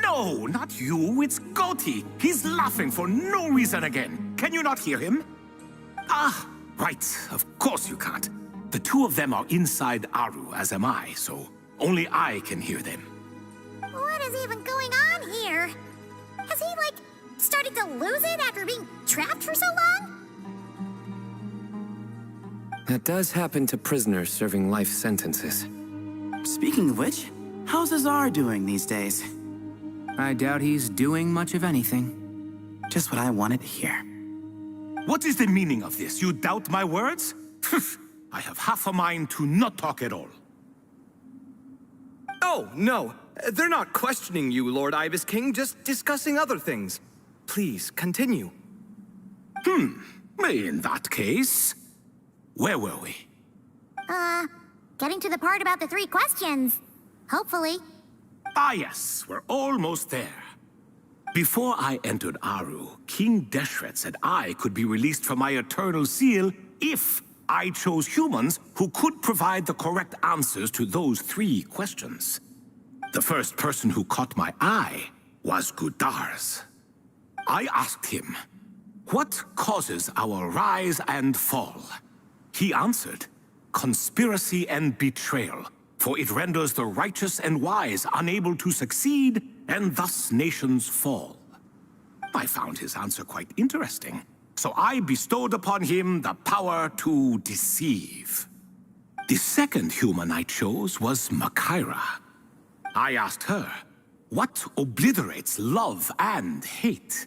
No, not you. It's Goatee. He's laughing for no reason again. Can you not hear him? Ah, right. Of course you can't. The two of them are inside Aru, as am I, so only I can hear them. What is even going on here? Has he, started to lose it after being trapped for so long? That does happen to prisoners serving life sentences. Speaking of which, how's Azar doing these days? I doubt he's doing much of anything. Just what I wanted to hear. What is the meaning of this? You doubt my words? I have half a mind to not talk at all. Oh, no. They're not questioning you, Lord Ibis King, just discussing other things. Please, continue. In that case, where were we? Getting to the part about the 3 questions. Hopefully. Ah yes, we're almost there. Before I entered Aru, King Deshret said I could be released from my eternal seal if I chose humans who could provide the correct answers to those 3 questions. The first person who caught my eye was Gudars. I asked him, what causes our rise and fall? He answered, conspiracy and betrayal, for it renders the righteous and wise unable to succeed, and thus nations fall. I found his answer quite interesting, so I bestowed upon him the power to deceive. The second human I chose was Makaira. I asked her, what obliterates love and hate?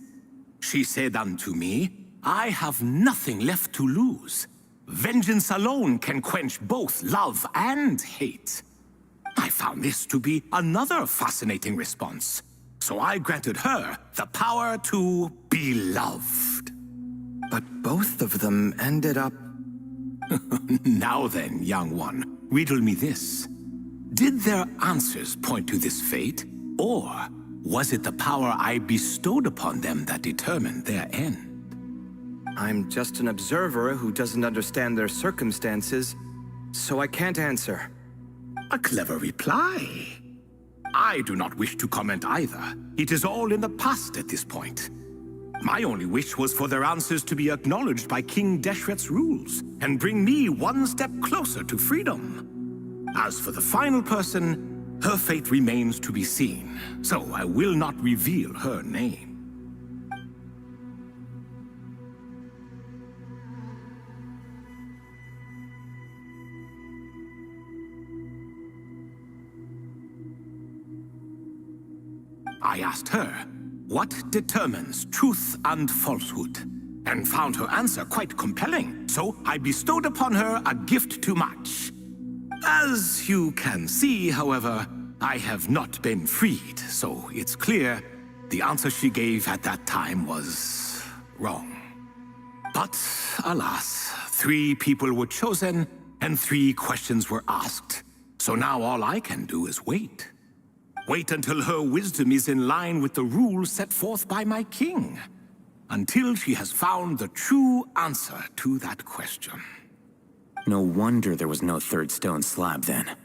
She said unto me, I have nothing left to lose. Vengeance alone can quench both love and hate. I found this to be another fascinating response, so I granted her the power to be loved. But both of them ended up... Now then, young one, riddle me this. Did their answers point to this fate, or was it the power I bestowed upon them that determined their end? I'm just an observer who doesn't understand their circumstances, so I can't answer. A clever reply. I do not wish to comment either. It is all in the past at this point. My only wish was for their answers to be acknowledged by King Deshret's rules, and bring me one step closer to freedom. As for the final person, her fate remains to be seen, so I will not reveal her name. I asked her, what determines truth and falsehood? And found her answer quite compelling, so I bestowed upon her a gift to match. As you can see, however, I have not been freed, so it's clear the answer she gave at that time was wrong. But alas, 3 people were chosen and 3 questions were asked. So now all I can do is wait. Wait until her wisdom is in line with the rules set forth by my king. Until she has found the true answer to that question. No wonder there was no 3rd stone slab then.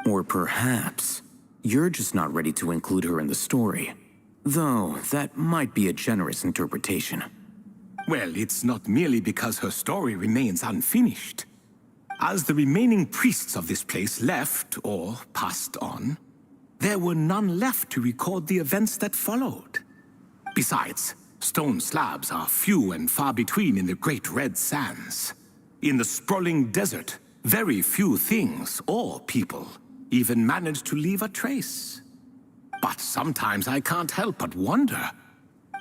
Or perhaps you're just not ready to include her in the story. Though that might be a generous interpretation. Well, it's not merely because her story remains unfinished. As the remaining priests of this place left or passed on, there were none left to record the events that followed. Besides, stone slabs are few and far between in the Great Red Sands. In the sprawling desert, very few things or people even manage to leave a trace. But sometimes I can't help but wonder,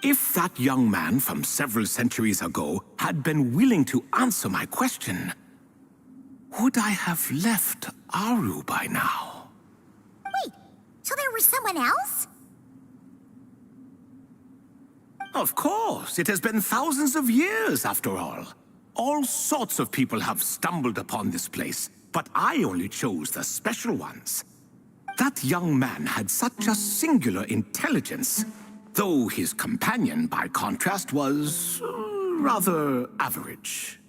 If that young man from several centuries ago had been willing to answer my question, would I have left Aru by now? Wait, so there was someone else? Of course, it has been thousands of years after all. All sorts of people have stumbled upon this place, but I only chose the special ones. That young man had such a singular intelligence, though his companion, by contrast, was rather average.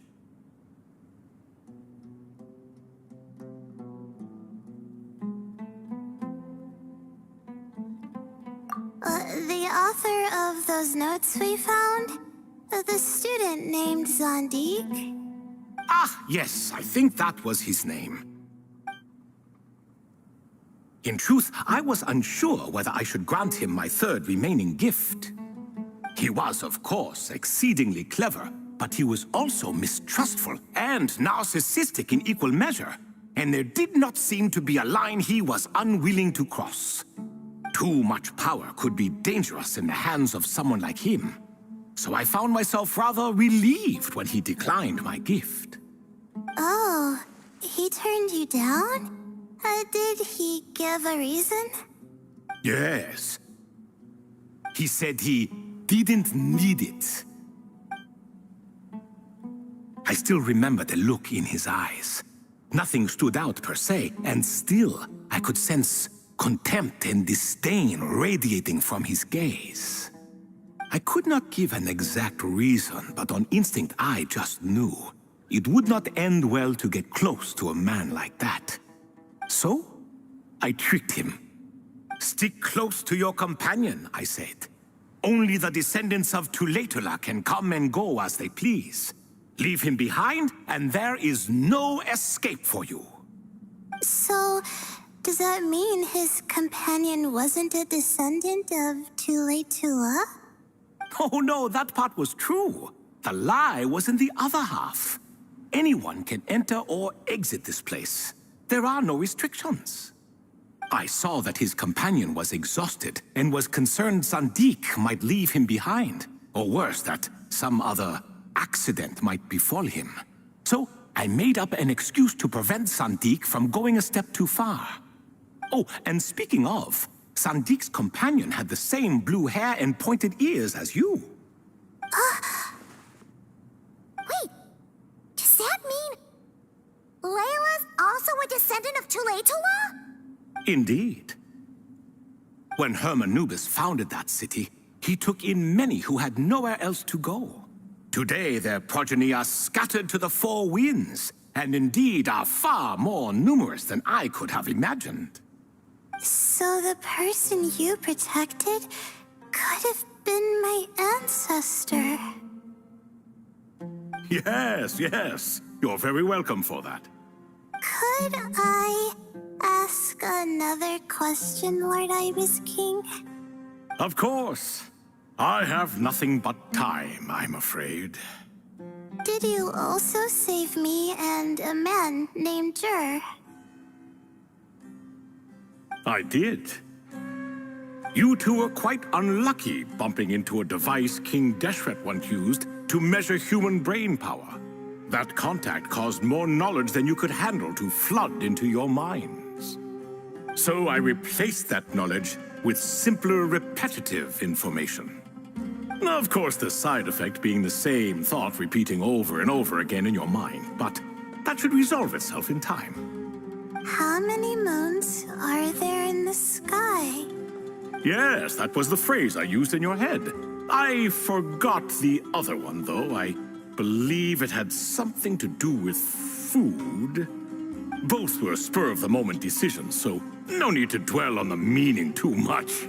The author of those notes we found? The student named Zandik? Ah, yes, I think that was his name. In truth, I was unsure whether I should grant him my third remaining gift. He was, of course, exceedingly clever, but he was also mistrustful and narcissistic in equal measure, and there did not seem to be a line he was unwilling to cross. Too much power could be dangerous in the hands of someone like him, so I found myself rather relieved when he declined my gift. Oh, he turned you down? Did he give a reason? Yes. He said he didn't need it. I still remember the look in his eyes. Nothing stood out per se, and still I could sense contempt and disdain radiating from his gaze. I could not give an exact reason, but on instinct I just knew it would not end well to get close to a man like that. So, I tricked him. Stick close to your companion, I said. Only the descendants of Tulatula can come and go as they please. Leave him behind, and there is no escape for you. So, does that mean his companion wasn't a descendant of Tulatula? Oh no, that part was true. The lie was in the other half. Anyone can enter or exit this place. There are no restrictions. I saw that his companion was exhausted and was concerned Zandik might leave him behind, or worse, that some other accident might befall him. So I made up an excuse to prevent Zandik from going a step too far. Oh, and speaking of, Sandik's companion had the same blue hair and pointed ears as you. Wait, does that mean Layla's also a descendant of Tulatula? Indeed. When Hermanubis founded that city, he took in many who had nowhere else to go. Today, their progeny are scattered to the four winds, and indeed are far more numerous than I could have imagined. So the person you protected could have been my ancestor. Yes, yes. You're very welcome for that. Could I ask another question, Lord Ibis King? Of course. I have nothing but time, I'm afraid. Did you also save me and a man named Jur? I did. You two were quite unlucky bumping into a device King Deshret once used to measure human brain power. That contact caused more knowledge than you could handle to flood into your minds. So I replaced that knowledge with simpler, repetitive information. Of course, the side effect being the same thought repeating over and over again in your mind, but that should resolve itself in time. How many moons are there in the sky? Yes, that was the phrase I used in your head. I forgot the other one, though. I believe it had something to do with food. Both were spur-of-the-moment decisions, so no need to dwell on the meaning too much.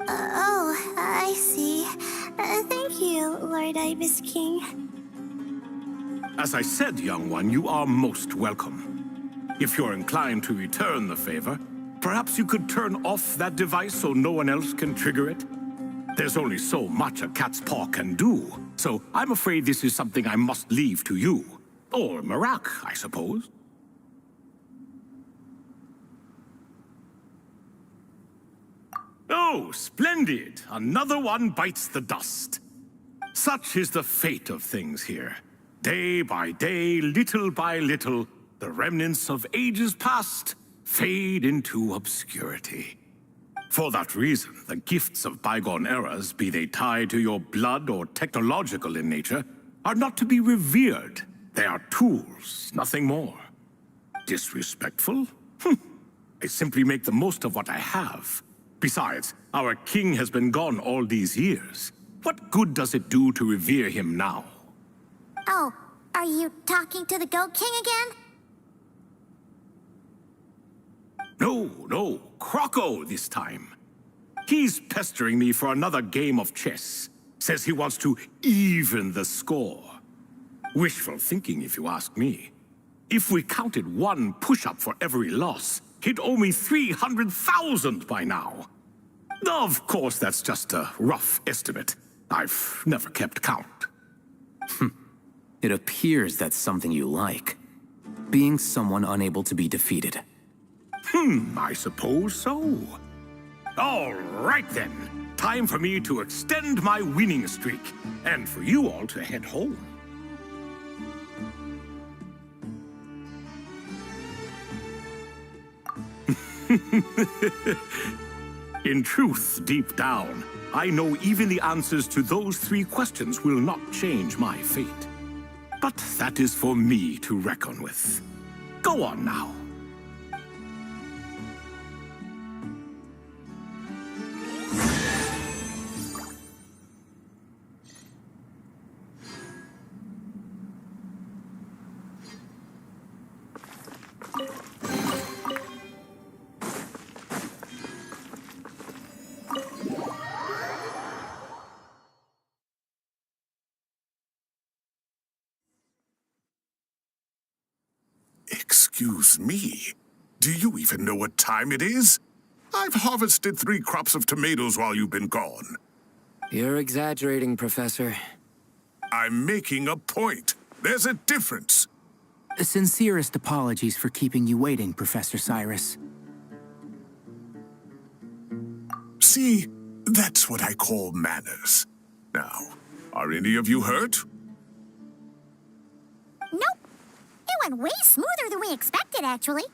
Oh, I see. Thank you, Lord Ibis King. As I said, young one, you are most welcome. If you're inclined to return the favor, perhaps you could turn off that device so no one else can trigger it? There's only so much a cat's paw can do, so I'm afraid this is something I must leave to you. Or Marak, I suppose. Oh, splendid! Another one bites the dust. Such is the fate of things here. Day by day, little by little, the remnants of ages past fade into obscurity. For that reason, the gifts of bygone eras, be they tied to your blood or technological in nature, are not to be revered. They are tools, nothing more. Disrespectful? I simply make the most of what I have. Besides, our king has been gone all these years. What good does it do to revere him now? Oh, are you talking to the Goat King again? No, Croco this time. He's pestering me for another game of chess. Says he wants to even the score. Wishful thinking, if you ask me. If we counted one push-up for every loss, he'd owe me 300,000 by now. Of course, that's just a rough estimate. I've never kept count. It appears that's something you like. Being someone unable to be defeated. I suppose so. All right then. Time for me to extend my winning streak, and for you all to head home. In truth, deep down, I know even the answers to those 3 questions will not change my fate. But that is for me to reckon with. Go on now. Excuse me, do you even know what time it is? I've harvested 3 crops of tomatoes while you've been gone. You're exaggerating, Professor. I'm making a point. There's a difference. Sincerest apologies for keeping you waiting, Professor Cyrus. See, that's what I call manners. Now, are any of you hurt? Nope. It went way smoother than we expected, actually.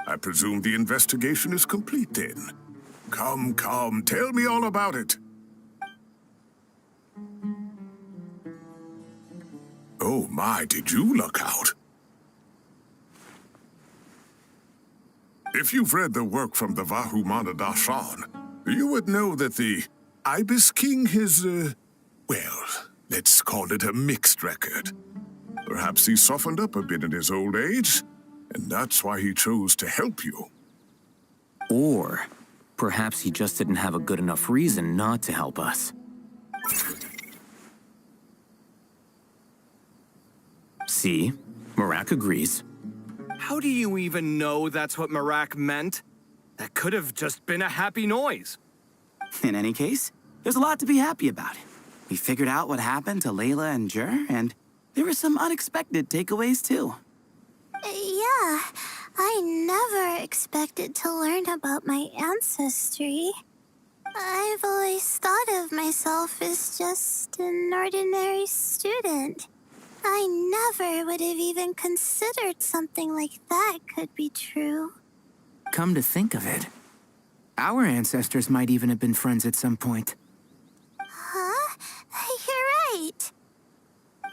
I presume the investigation is complete then. Come, tell me all about it. Oh my, did you luck out? If you've read the work from the Vahumana Darshan, you would know that the Ibis King has, well, let's call it a mixed record. Perhaps he softened up a bit in his old age, and that's why he chose to help you. Or perhaps he just didn't have a good enough reason not to help us. See? Marak agrees. How do you even know that's what Marak meant? That could have just been a happy noise. In any case, there's a lot to be happy about. We figured out what happened to Layla and Jur, and there were some unexpected takeaways too. Yeah, I never expected to learn about my ancestry. I've always thought of myself as just an ordinary student. I never would have even considered something like that could be true. Come to think of it, our ancestors might even have been friends at some point. Huh? You're right.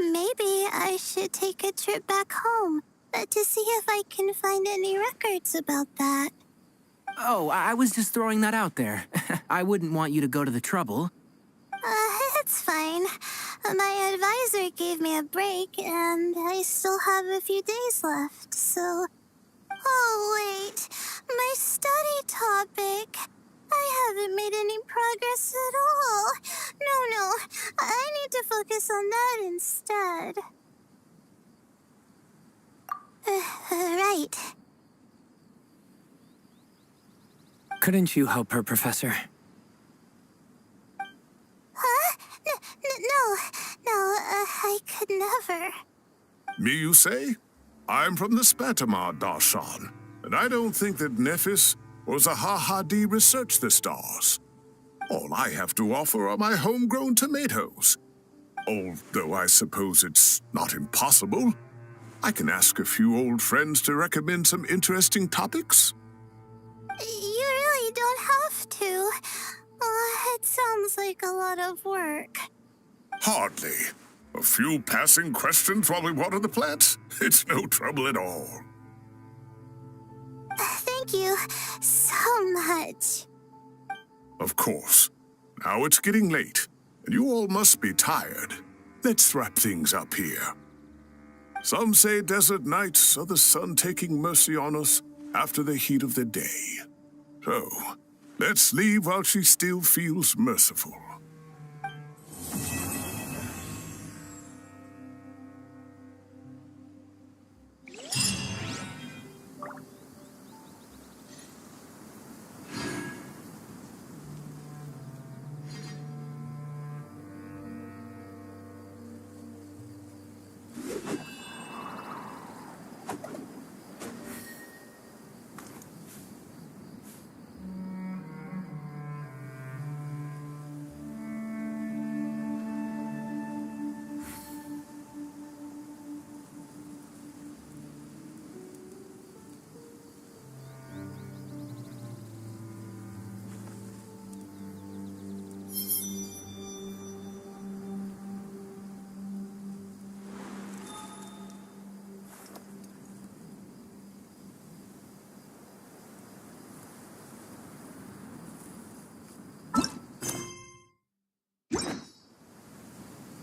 Maybe I should take a trip back home to see if I can find any records about that. Oh, I was just throwing that out there. I wouldn't want you to go to the trouble. It's fine. My advisor gave me a break, and I still have a few days left, so... Oh, wait. My study topic. I haven't made any progress at all. No. I need to focus on that instead. Right. Couldn't you help her, Professor? Huh? No, I could never. Me, you say? I'm from the Spatamar Darshan, and I don't think that Nephis or Zaha-Hadid research the stars. All I have to offer are my homegrown tomatoes. Although I suppose it's not impossible. I can ask a few old friends to recommend some interesting topics. You really don't have to. It sounds like a lot of work. Hardly. A few passing questions while we water the plants? It's no trouble at all. Thank you so much. Of course. Now it's getting late, and you all must be tired. Let's wrap things up here. Some say desert nights are the sun taking mercy on us after the heat of the day. So, let's leave while she still feels merciful.